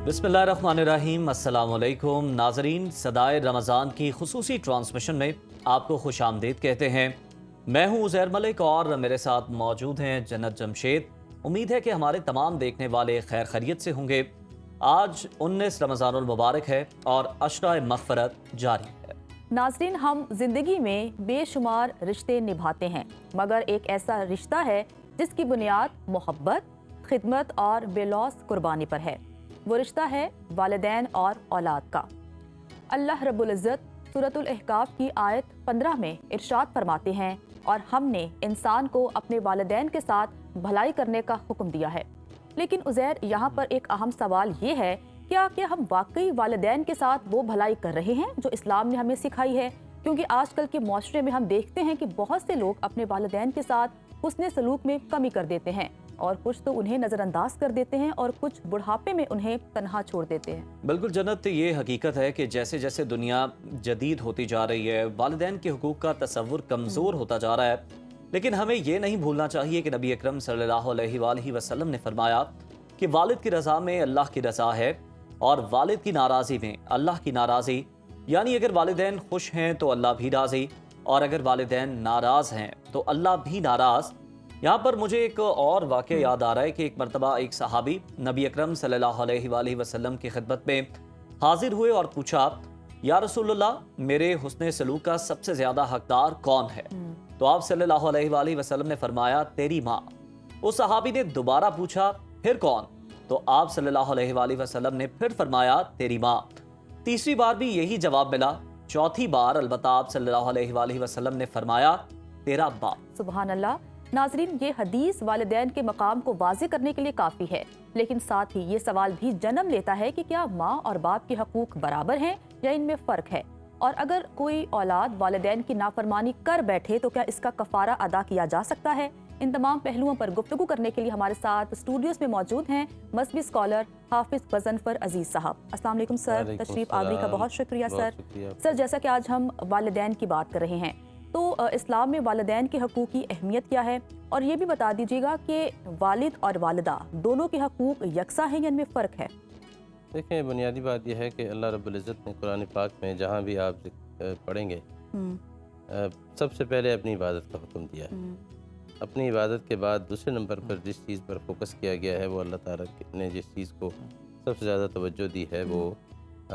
बिस्मिल्लाहिर्रहमानिर्रहीम, अस्सलाम वालेकुम नाजरीन। सदाए रमज़ान की खुसूसी ट्रांसमिशन में आपको खुश आमदीद कहते हैं। मैं हूँ उज़ैर मलिक और मेरे साथ मौजूद हैं जन्नत जमशेद। उम्मीद है कि हमारे तमाम देखने वाले खैर खैरियत से होंगे। आज 19 रमज़ानुल मुबारक है और अशरा मग़फ़िरत जारी है। नाज़रीन, हम जिंदगी में बेशुमार रिश्ते निभाते हैं, मगर एक ऐसा रिश्ता है जिसकी बुनियाद मोहब्बत, खिदमत और बेलौस कुर्बानी पर है। वो रिश्ता है वालिदैन और औलाद का। अल्लाह रब्बुल इज़्ज़त सूरतुल अहकाफ की आयत 15 में इरशाद फरमाते हैं, और हमने इंसान को अपने वालिदैन के साथ भलाई करने का हुक्म दिया है। लेकिन उज़ैर, यहाँ पर एक अहम सवाल ये है, क्या हम वाकई वालिदैन के साथ वो भलाई कर रहे हैं जो इस्लाम ने हमें सिखाई है? क्योंकि आजकल के माशरे में हम देखते हैं कि बहुत से लोग अपने वालिदैन के साथ हुस्न सलूक में कमी कर देते हैं, और कुछ तो उन्हें नज़रअंदाज कर देते हैं और कुछ बुढ़ापे में उन्हें तन्हा छोड़ देते हैं। बिल्कुल जन्नत, ये हकीकत है कि जैसे जैसे दुनिया जदीद होती जा रही है, वालिदैन के हुकूक का तसव्वुर कमज़ोर होता जा रहा है। लेकिन हमें ये नहीं भूलना चाहिए कि नबी अकरम सल्लल्लाहु अलैहि वसल्लम ने फरमाया कि वालिद की रज़ा में अल्लाह की रज़ा है और वालिद की नाराज़ी में अल्लाह की नाराज़ी। यानी अगर वालिदैन खुश हैं तो अल्लाह भी राज़ी, और अगर वालिदैन नाराज़ हैं तो अल्लाह भी नाराज़। यहाँ पर मुझे एक और वाक़या याद आ रहा है कि एक मरतबा एक सहाबी नबी अकरम सल्लल्लाहु अलैहि वसल्लम की खिदमत में हाजिर हुए और पूछा, या रसूलल्लाह, मेरे हुस्न सलूक का सबसे ज़्यादा हकदार कौन है? तो आप सल्लल्लाहु अलैहि वसल्लम ने फरमाया, तेरी माँ। उस सहाबी ने दोबारा पूछा, फिर कौन? तो आप सल्लल्लाहु अलैहि वसल्लम ने फिर फरमाया, तेरी माँ। तीसरी बार भी यही जवाब मिला। चौथी बार अलबत्ता आप सल्लल्लाहु अलैहि वसल्लम ने फरमाया, तेरा बाप। सुभान अल्लाह। नाजरीन, ये हदीस वालिदैन के मकाम को वाज़े करने के लिए काफ़ी है, लेकिन साथ ही ये सवाल भी जन्म लेता है कि क्या माँ और बाप के हकूक बराबर हैं या इनमें फ़र्क है? और अगर कोई औलाद वालिदैन की नाफरमानी कर बैठे तो क्या इसका कफ़ारा अदा किया जा सकता है? इन तमाम पहलुओं पर गुफ्तगू करने के लिए हमारे साथ स्टूडियोज़ में मौजूद हैं मज़हबी स्कॉलर हाफिज़ गज़नफ़र अज़ीज़ साहब। अस्सलाम वालेकुम सर, तशरीफ़ आवरी का बहुत शुक्रिया सर। सर, जैसा कि आज हम वालिदैन की बात कर रहे हैं, तो इस्लाम में वालिदैन के हकूक़ की अहमियत क्या है? और ये भी बता दीजिएगा कि वालिद और वालिदा दोनों के हकूक़ यकसा हैं या इनमें फ़र्क है? देखिए, बुनियादी बात यह है कि अल्लाह रब्बुल इज़्ज़त ने कुरान पाक में जहाँ भी आप पढ़ेंगे सबसे पहले अपनी इबादत का हुक्म दिया है। अपनी इबादत के बाद दूसरे नंबर पर जिस चीज़ पर फोकस किया गया है, वो अल्लाह ताला ने जिस चीज़ को सबसे ज़्यादा तवज्जो दी है, वो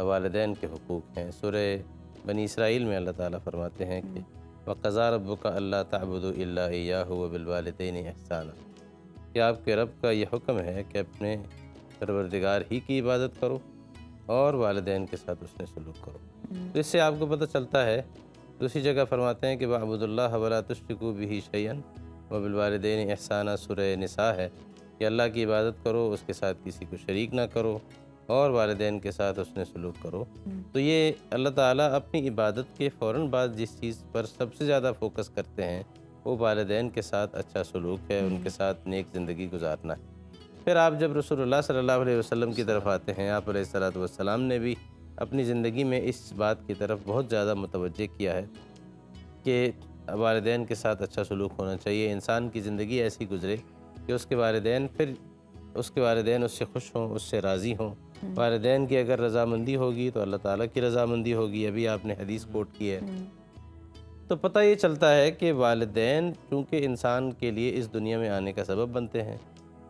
वालिदैन के हुकूक़ हैं। सूरह बनी इसराइल में अल्लाह ताला फरमाते हैं कि वक़ज़ा रब्बुका अल्ला तअबुदू इल्ला इय्याहु व बिल वालिदैनि इहसाना, कि आपके रब का ये हुक्म है कि अपने परवरदिगार ही की इबादत करो और वालिदैन के साथ उसने सलूक करो। तो इससे आपको पता चलता है। दूसरी जगह फरमाते हैं कि वअबुदुल्लाह वला तुश्रिकू बिही शैअन व बिल वालिदैनि इहसाना, सूरह निसा है कि अल्लाह की इबादत करो, उसके साथ किसी को शरीक ना करो और वालिदैन के साथ उसने सलूक करो। तो ये अल्लाह ताला अपनी इबादत के फ़ौरन बाद जिस चीज़ पर सबसे ज़्यादा फोकस करते हैं वो वालिदैन के साथ अच्छा सलूक है, उनके साथ नेक ज़िंदगी गुजारना है। फिर आप जब रसूलुल्लाह सल्लल्लाहु अलैहि वसल्लम की तरफ आते हैं, आप अलैहिस्सलातु वस्सलाम ने भी अपनी ज़िंदगी में इस बात की तरफ बहुत ज़्यादा मुतवज्जे किया है कि वालिदैन के साथ अच्छा सलूक होना चाहिए। इंसान की ज़िंदगी ऐसी गुज़रे कि उसके वालिदैन उससे खुश हों, उससे राज़ी हों। वालिदैन की अगर रज़ामंदी होगी तो अल्लाह ताला की रज़ामंदी होगी। अभी आपने हदीस कोट की है, तो पता ये चलता है कि वालिदैन चूँकि इंसान के लिए इस दुनिया में आने का सबब बनते हैं,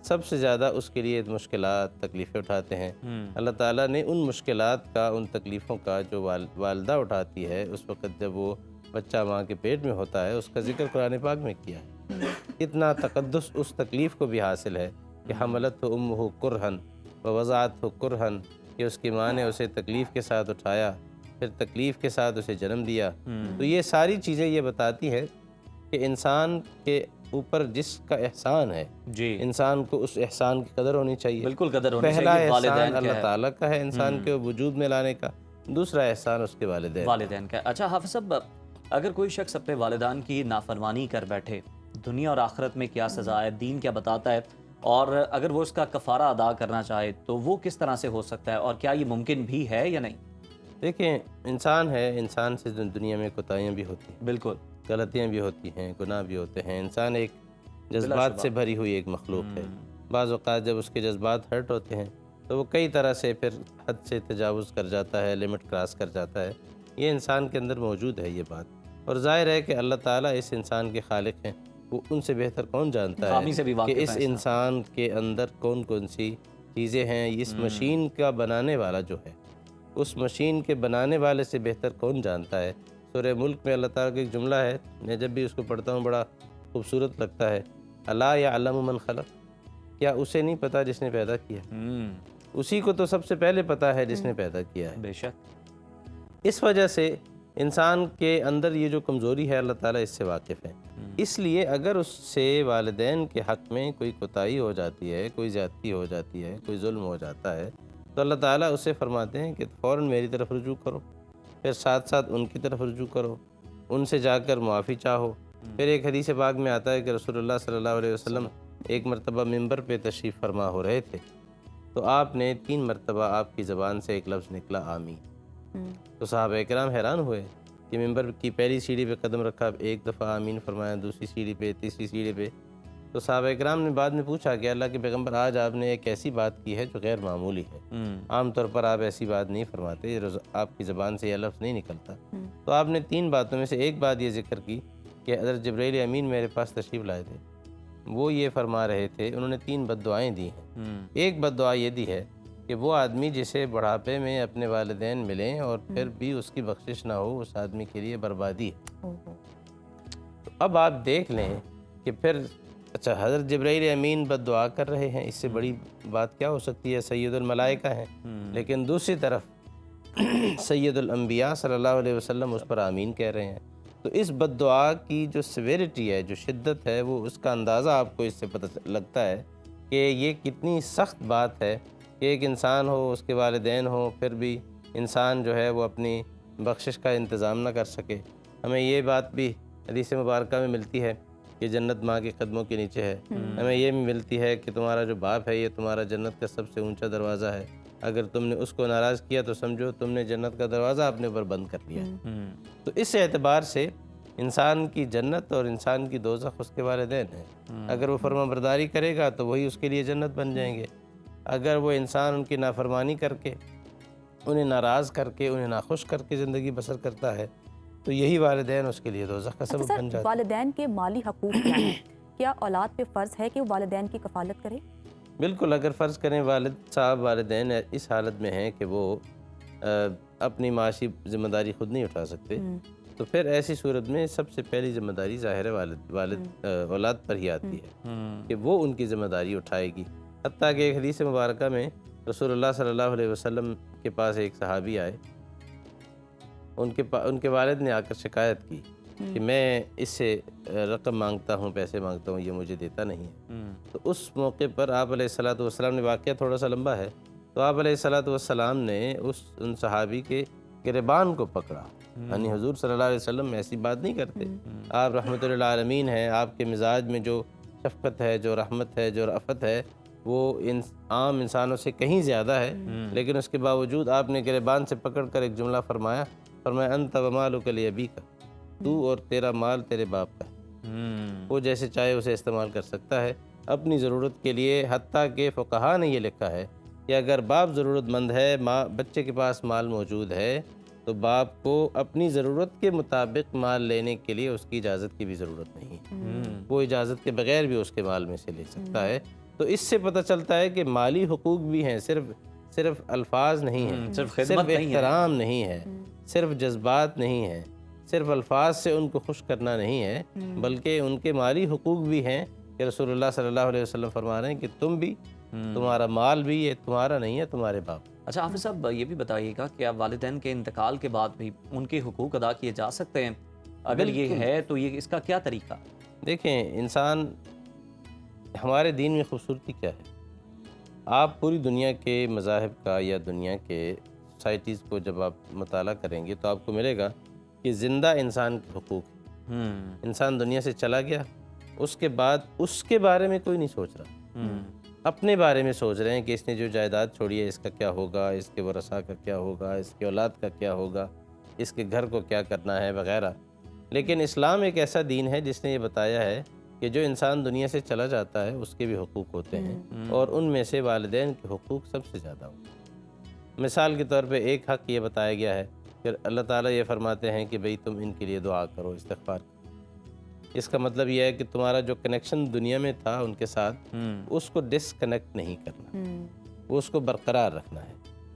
सबसे ज़्यादा उसके लिए मुश्किलात तकलीफ़ें उठाते हैं। अल्लाह ताला ने उन मुश्किलात का, उन तकलीफ़ों का जो वालिदा उठाती है उस वक़्त जब वो बच्चा माँ के पेट में होता है, उसका ज़िक्र कुरान पाक में किया है। इतना तक़द्दुस उस तकलीफ़ को भी हासिल है कि हमलतहु उम्मुहु कुरहन व वज़अतहु कुरहन, कि उसकी माँ ने उसे तकलीफ़ के साथ उठाया, फिर तकलीफ़ के साथ उसे जन्म दिया। तो ये सारी चीज़ें ये बताती हैं कि इंसान के ऊपर जिसका एहसान है जी, इंसान को उस एहसान की कदर होनी चाहिए। बिल्कुल कदर होनी चाहिए। पहला एहसान अल्लाह ताला का है इंसान के वजूद में लाने का, दूसरा एहसान उसके वालिदैन का। अच्छा हाफिज़ साहब, अगर कोई शख्स अपने वालिदैन की नाफरमानी कर बैठे, दुनिया और आखिरत में क्या सज़ा है, दीन क्या बताता है, और अगर वो इसका कफ़ारा अदा करना चाहे तो वो किस तरह से हो सकता है, और क्या ये मुमकिन भी है या नहीं? देखिए, इंसान है, इंसान से दुनिया में कोताहियाँ भी होती हैं, बिल्कुल गलतियाँ भी होती हैं, गुनाह भी होते हैं। इंसान एक जज्बात से भरी हुई एक मखलूक है। बाज़ औक़ात जब उसके जज्बात हर्ट होते हैं تو وہ کئی طرح سے پھر حد سے تجاوز کر جاتا ہے، لمٹ کراس کر جاتا ہے۔ یہ انسان کے اندر موجود ہے یہ بات، اور ظاہر ہے کہ اللہ تعالیٰ اس انسان کے خالق ہیں، وہ ان سے بہتر کون جانتا خامی سے بھی ہے واقف کہ ہے اس اس کا۔ انسان کے اندر کون کون سی چیزیں ہیں۔ اس مشین کا بنانے والا جو ہے، اس مشین کے بنانے والے سے بہتر کون جانتا ہے۔ سورہ ملک میں اللہ تعالیٰ کا ایک جملہ ہے، میں جب بھی اس کو پڑھتا ہوں بڑا خوبصورت لگتا ہے، الا یعلم من خلق، کیا اسے نہیں پتہ جس نے پیدا کیا؟ اسی کو تو سب سے پہلے پتہ ہے جس نے پیدا کیا ہے۔ بے شک۔ اس وجہ سے انسان کے اندر یہ جو کمزوری ہے اللہ تعالیٰ اس سے واقف ہے۔ اس لیے اگر اس سے والدین کے حق میں کوئی کوتاہی ہو جاتی ہے، کوئی زیادتی ہو جاتی ہے، کوئی ظلم ہو جاتا ہے، تو اللہ تعالیٰ اسے فرماتے ہیں کہ فوراً میری طرف رجوع کرو، پھر ساتھ ساتھ ان کی طرف رجوع کرو، ان سے جا کر معافی چاہو۔ پھر ایک حدیث پاک میں آتا ہے کہ رسول اللہ صلی اللہ علیہ وسلم ایک مرتبہ ممبر پہ تشریف فرما ہو رہے تھے، تو آپ نے 3 مرتبہ آپ کی زبان سے ایک لفظ نکلا، آمین۔ تو صحابہ کرام حیران ہوئے کہ ممبر کی پہلی سیڑھی پہ قدم رکھا، ایک دفعہ آمین فرمایا، دوسری سیڑھی پہ، تیسری سیڑھی پہ۔ تو صحابہ کرام نے بعد میں پوچھا کہ اللہ کے پیغمبر آج آپ نے ایک ایسی بات کی ہے جو غیر معمولی ہے، عام طور پر آپ ایسی بات نہیں فرماتے، آپ کی زبان سے یہ لفظ نہیں نکلتا۔ تو آپ نے 3 باتوں میں سے ایک بات یہ ذکر کی کہ حضرت جبرائیل امین میرے پاس تشریف لائے تھے، وہ یہ فرما رہے تھے، انہوں نے 3 بد دعائیں دی ہیں۔ ایک بد دعا یہ دی ہے کہ وہ آدمی جسے بڑھاپے میں اپنے والدین ملیں اور پھر بھی اس کی بخشش نہ ہو، اس آدمی کے لیے بربادی ہے۔ تو اب آپ دیکھ لیں کہ پھر اچھا حضرت جبرائیل امین بد دعا کر رہے ہیں، اس سے بڑی بات کیا ہو سکتی ہے، سید الملائکہ ہیں، لیکن دوسری طرف سید الانبیاء صلی اللہ علیہ وسلم اس پر آمین کہہ رہے ہیں۔ تو اس بد دعا کی جو سیویرٹی ہے، جو شدت ہے، وہ اس کا اندازہ آپ کو اس سے پتہ لگتا ہے کہ یہ کتنی سخت بات ہے کہ ایک انسان ہو، اس کے والدین ہوں، پھر بھی انسان جو ہے وہ اپنی بخشش کا انتظام نہ کر سکے۔ ہمیں یہ بات بھی حدیث مبارکہ میں ملتی ہے کہ جنت ماں کے قدموں کے نیچے ہے۔ ہمیں یہ بھی ملتی ہے کہ تمہارا جو باپ ہے یہ تمہارا جنت کا سب سے اونچا دروازہ ہے، اگر تم نے اس کو ناراض کیا تو سمجھو تم نے جنت کا دروازہ اپنے اوپر بند کر لیا۔ تو اس اعتبار سے انسان کی جنت اور انسان کی دوزخ اس کے والدین ہیں۔ اگر وہ فرما برداری کرے گا تو وہی اس کے لیے جنت بن جائیں گے، اگر وہ انسان ان کی نافرمانی کر کے، انہیں ناراض کر کے، انہیں ناخوش کر کے زندگی بسر کرتا ہے تو یہی والدین اس کے لیے دوزخ کا سبب بن جاتے ہیں۔ والدین کے مالی حقوق کیا ہیں؟ کیا اولاد پہ فرض ہے کہ وہ والدین کی کفالت کرے؟ بالکل، اگر فرض کریں والد صاحب والدین اس حالت میں ہیں کہ وہ اپنی معاشی ذمہ داری خود نہیں اٹھا سکتے، تو پھر ایسی صورت میں سب سے پہلی ذمہ داری ظاہر والد اولاد پر ہی آتی ہے کہ وہ ان کی ذمہ داری اٹھائے گی۔ حتیٰ کہ ایک حدیث مبارکہ میں رسول اللہ صلی اللہ علیہ وسلم کے پاس ایک صحابی آئے، ان کے والد نے آ کر شکایت کی کہ میں اس سے رقم مانگتا ہوں، پیسے مانگتا ہوں، یہ مجھے دیتا نہیں ہے۔ تو اس موقع پر آپ علیہ الصلوۃ والسلام نے، واقعہ تھوڑا سا لمبا ہے، تو آپ علیہ الصلوۃ والسلام نے ان صحابی کے گریبان کو پکڑا۔ یعنی حضور صلی اللہ علیہ وسلم ایسی بات نہیں کرتے، آپ رحمۃ للعالمین ہیں، آپ کے مزاج میں جو شفقت ہے، جو رحمت ہے، جو رأفت ہے، وہ عام انسانوں سے کہیں زیادہ ہے، لیکن اس کے باوجود آپ نے گریبان سے پکڑ کر ایک جملہ فرمایا انت ومالک لابیک، تو اور تیرا مال تیرے باپ کا، وہ جیسے چاہے اسے استعمال کر سکتا ہے اپنی ضرورت کے لیے۔ حتیٰ کہ فقہا نے یہ لکھا ہے کہ اگر باپ ضرورت مند ہے، بچے کے پاس مال موجود ہے، تو باپ کو اپنی ضرورت کے مطابق مال لینے کے لیے اس کی اجازت کی بھی ضرورت نہیں ہے، وہ اجازت کے بغیر بھی اس کے مال میں سے لے سکتا ہے۔ تو اس سے پتہ چلتا ہے کہ مالی حقوق بھی ہیں، صرف الفاظ نہیں ہیں، صرف صرف احترام نہیں ہے، صرف جذبات نہیں ہے، صرف الفاظ سے ان کو خوش کرنا نہیں ہے، بلکہ ان کے مالی حقوق بھی ہیں کہ رسول اللہ صلی اللہ علیہ وسلم فرما رہے ہیں کہ تم بھی، تمہارا مال بھی، یہ تمہارا نہیں ہے، تمہارے باپ۔ اچھا حافظ صاحب، یہ بھی بتائیے گا کہ والدین کے انتقال کے بعد بھی ان کے حقوق ادا کیے جا سکتے ہیں؟ اگر یہ ہے تو یہ اس کا کیا طریقہ؟ دیکھیں، انسان، ہمارے دین میں خوبصورتی کیا ہے، آپ پوری دنیا کے مذاہب کا یا دنیا کے سوسائٹیز کو جب آپ مطالعہ کریں گے تو آپ کو ملے گا کہ زندہ انسان کے حقوق ہیں۔ انسان دنیا سے چلا گیا، اس کے بعد اس کے بارے میں کوئی نہیں سوچ رہا، اپنے بارے میں سوچ رہے ہیں کہ اس نے جو جائیداد چھوڑی ہے اس کا کیا ہوگا، اس کے ورثاء کا کیا ہوگا، اس کے اولاد کا کیا ہوگا، اس کے گھر کو کیا کرنا ہے وغیرہ۔ لیکن اسلام ایک ایسا دین ہے جس نے یہ بتایا ہے کہ جو انسان دنیا سے چلا جاتا ہے اس کے بھی حقوق ہوتے ہیں، اور ان میں سے والدین کے حقوق سب سے زیادہ ہوتے ہیں۔ مثال کے طور پہ ایک حق یہ بتایا گیا ہے کہ اللہ تعالیٰ یہ فرماتے ہیں کہ بھئی تم ان کے لیے دعا کرو، استغفار کرو۔ اس کا مطلب یہ ہے کہ تمہارا جو کنیکشن دنیا میں تھا ان کے ساتھ، اس کو ڈسکنیکٹ نہیں کرنا، وہ اس کو برقرار رکھنا ہے۔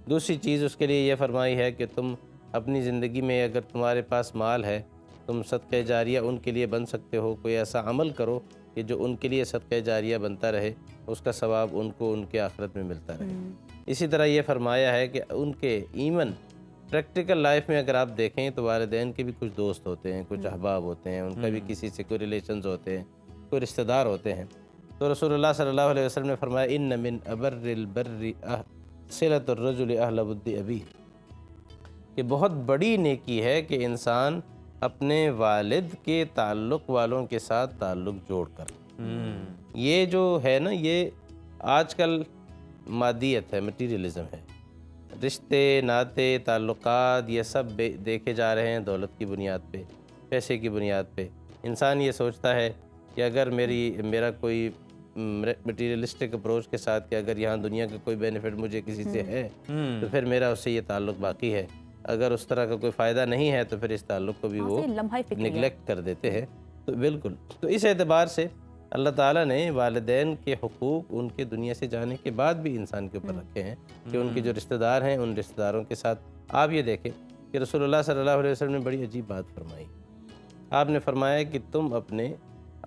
دوسری چیز اس کے لیے یہ فرمائی ہے کہ تم اپنی زندگی میں اگر تمہارے پاس مال ہے، تم صدقہ جاریہ ان کے لیے بن سکتے ہو، کوئی ایسا عمل کرو کہ جو ان کے لیے صدقہ جاریہ بنتا رہے، اس کا ثواب ان کو ان کے آخرت میں ملتا رہے۔ اسی طرح یہ فرمایا ہے کہ ان کے ایون پریکٹیکل لائف میں اگر آپ دیکھیں تو والدین کے بھی کچھ دوست ہوتے ہیں، کچھ احباب ہوتے ہیں، ان کا بھی کسی سے کوئی ریلیشنز ہوتے ہیں، کوئی رشتہ دار ہوتے ہیں۔ تو رسول اللہ صلی اللہ علیہ وسلم نے فرمایا ان من ابر البر صلۃ الرجل اہل ود ابیہ، کہ بہت بڑی نیکی ہے کہ انسان اپنے والد کے تعلق والوں کے ساتھ تعلق جوڑ کر۔ یہ جو ہے نا، یہ آج کل مادیت ہے، مٹیریلزم ہے، رشتے ناتے تعلقات یہ سب دیکھے جا رہے ہیں دولت کی بنیاد پہ، پیسے کی بنیاد پہ۔ انسان یہ سوچتا ہے کہ اگر میرا کوئی مٹیریلسٹک اپروچ کے ساتھ کہ اگر یہاں دنیا کا کوئی بینیفٹ مجھے کسی سے ہے تو پھر میرا اس سے یہ تعلق باقی ہے، اگر اس طرح کا کوئی فائدہ نہیں ہے تو پھر اس تعلق کو بھی وہ نگلیکٹ کر دیتے ہیں۔ تو بالکل، تو اس اعتبار سے اللہ تعالیٰ نے والدین کے حقوق ان کے دنیا سے جانے کے بعد بھی انسان کے اوپر رکھے ہیں کہ ان کے جو رشتہ دار ہیں ان رشتہ داروں کے ساتھ آپ یہ دیکھیں کہ رسول اللہ صلی اللہ علیہ وسلم نے بڑی عجیب بات فرمائی۔ آپ نے فرمایا کہ تم اپنے،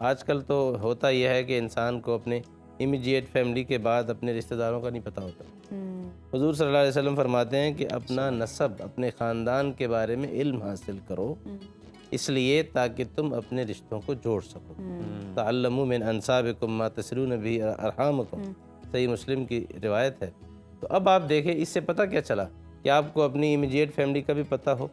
آج کل تو ہوتا یہ ہے کہ انسان کو اپنے امیجیٹ فیملی کے بعد اپنے رشتہ داروں کا نہیں پتہ ہوتا۔ حضور صلی اللہ علیہ وسلم فرماتے ہیں کہ اپنا نسب، اپنے خاندان کے بارے میں علم حاصل کرو، اس لیے تاکہ تم اپنے رشتوں کو جوڑ سکو۔ تعلموا من انسابکم ما تصلون به ارحامکم، صحیح مسلم کی روایت ہے۔ تو اب آپ دیکھیں اس سے پتہ کیا چلا کہ آپ کو اپنی امیجیٹ فیملی کا بھی پتہ ہو،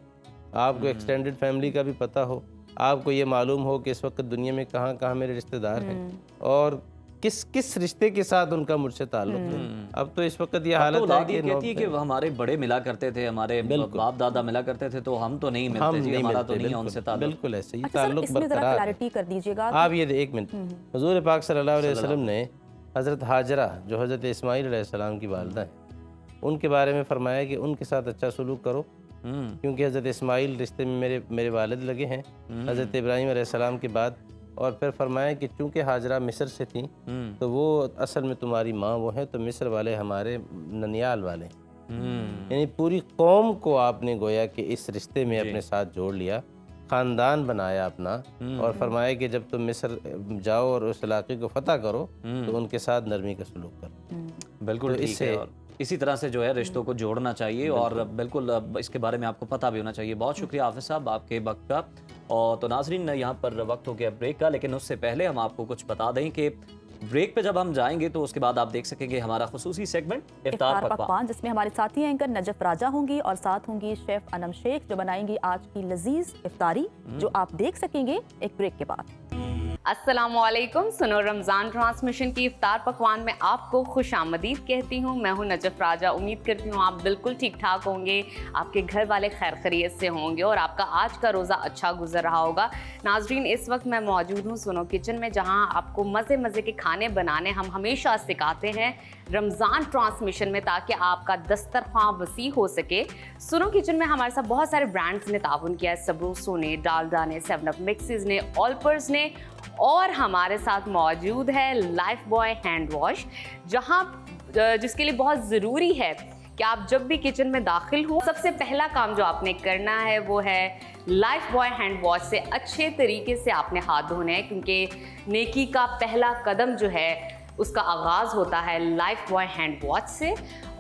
آپ کو ایکسٹینڈڈ فیملی کا بھی پتہ ہو، آپ کو یہ معلوم ہو کہ اس وقت دنیا میں کہاں کہاں میرے رشتہ دار ہیں اور کس کس رشتے کے ساتھ ان کا مجھ سے تعلق ہے۔ اب تو اس وقت یہ حالت ہے کہ کہتی ہے کہ ہمارے بڑے ملا کرتے تھے، ہمارے باپ دادا ملا کرتے تھے، تو ہم تو نہیں ملتے جی، ہمارا تو نہیں ہے ان سے تعلق۔ بالکل ایسے ہی تعلق برقرار ہے۔ آپ یہ ایک منٹ، حضور پاک صلی اللہ علیہ وسلم نے حضرت ہاجرہ جو حضرت اسماعیل علیہ السلام کی والدہ ہیں، ان کے بارے میں فرمایا کہ ان کے ساتھ اچھا سلوک کرو، کیونکہ حضرت اسماعیل رشتے میں میرے والد لگے ہیں حضرت ابراہیم علیہ السلام کے بعد۔ اور پھر فرمایا کہ چونکہ ہاجرہ مصر سے تھیں تو وہ اصل میں تمہاری ماں وہ ہیں، تو مصر والے ہمارے ننیال والے، یعنی پوری قوم کو آپ نے گویا کہ اس رشتے میں اپنے ساتھ جوڑ لیا، خاندان بنایا اپنا، اور فرمایا کہ جب تم مصر جاؤ اور اس علاقے کو فتح کرو تو ان کے ساتھ نرمی کا سلوک کرو۔ بالکل ٹھیک ہے، اور اسی طرح سے جو ہے رشتوں کو جوڑنا چاہیے، اور بالکل اس کے بارے میں آپ کو پتہ بھی ہونا چاہیے۔ بہت شکریہ حافظ صاحب آپ کے وقت کا۔ اور تو ناظرین یہاں پر وقت ہو گیا بریک کا، لیکن اس سے پہلے ہم آپ کو کچھ بتا دیں کہ بریک پہ جب ہم جائیں گے تو اس کے بعد آپ دیکھ سکیں گے ہمارا خصوصی سیگمنٹ افطار پکوان، جس میں ہماری ساتھی اینکر نجف راجہ ہوں گی اور ساتھ ہوں گی شیف انم شیخ، جو بنائیں گی آج کی لذیذ افطاری، جو آپ دیکھ سکیں گے ایک بریک کے بعد۔ السلام علیکم، سنو رمضان ٹرانسمیشن کی افطار پکوان میں آپ کو خوش آمدید کہتی ہوں۔ میں ہوں نجف راجہ، امید کرتی ہوں آپ بالکل ٹھیک ٹھاک ہوں گے، آپ کے گھر والے خیر خیریت سے ہوں گے اور آپ کا آج کا روزہ اچھا گزر رہا ہوگا۔ ناظرین اس وقت میں موجود ہوں سنو کچن میں، جہاں آپ کو مزے مزے کے کھانے بنانے ہم ہمیشہ سکھاتے ہیں رمضان ٹرانسمیشن میں، تاکہ آپ کا دسترخوان وسیع ہو سکے۔ سنو کچن میں ہمارے ساتھ بہت سارے برانڈز نے تعاون کیا ہے، سبروسو نے، ڈالڈا نے، 7 اپ مکسز نے، آلپرز نے، اور ہمارے ساتھ موجود ہے لائف بوائے ہینڈ واش، جس کے لیے بہت ضروری ہے کہ آپ جب بھی کچن میں داخل ہوں، سب سے پہلا کام جو آپ نے کرنا ہے وہ ہے لائف بوائے ہینڈ واش سے اچھے طریقے سے آپ نے ہاتھ دھونے ہیں، کیونکہ نیکی کا پہلا قدم جو ہے اس کا آغاز ہوتا ہے لائف بوائے ہینڈ واش سے،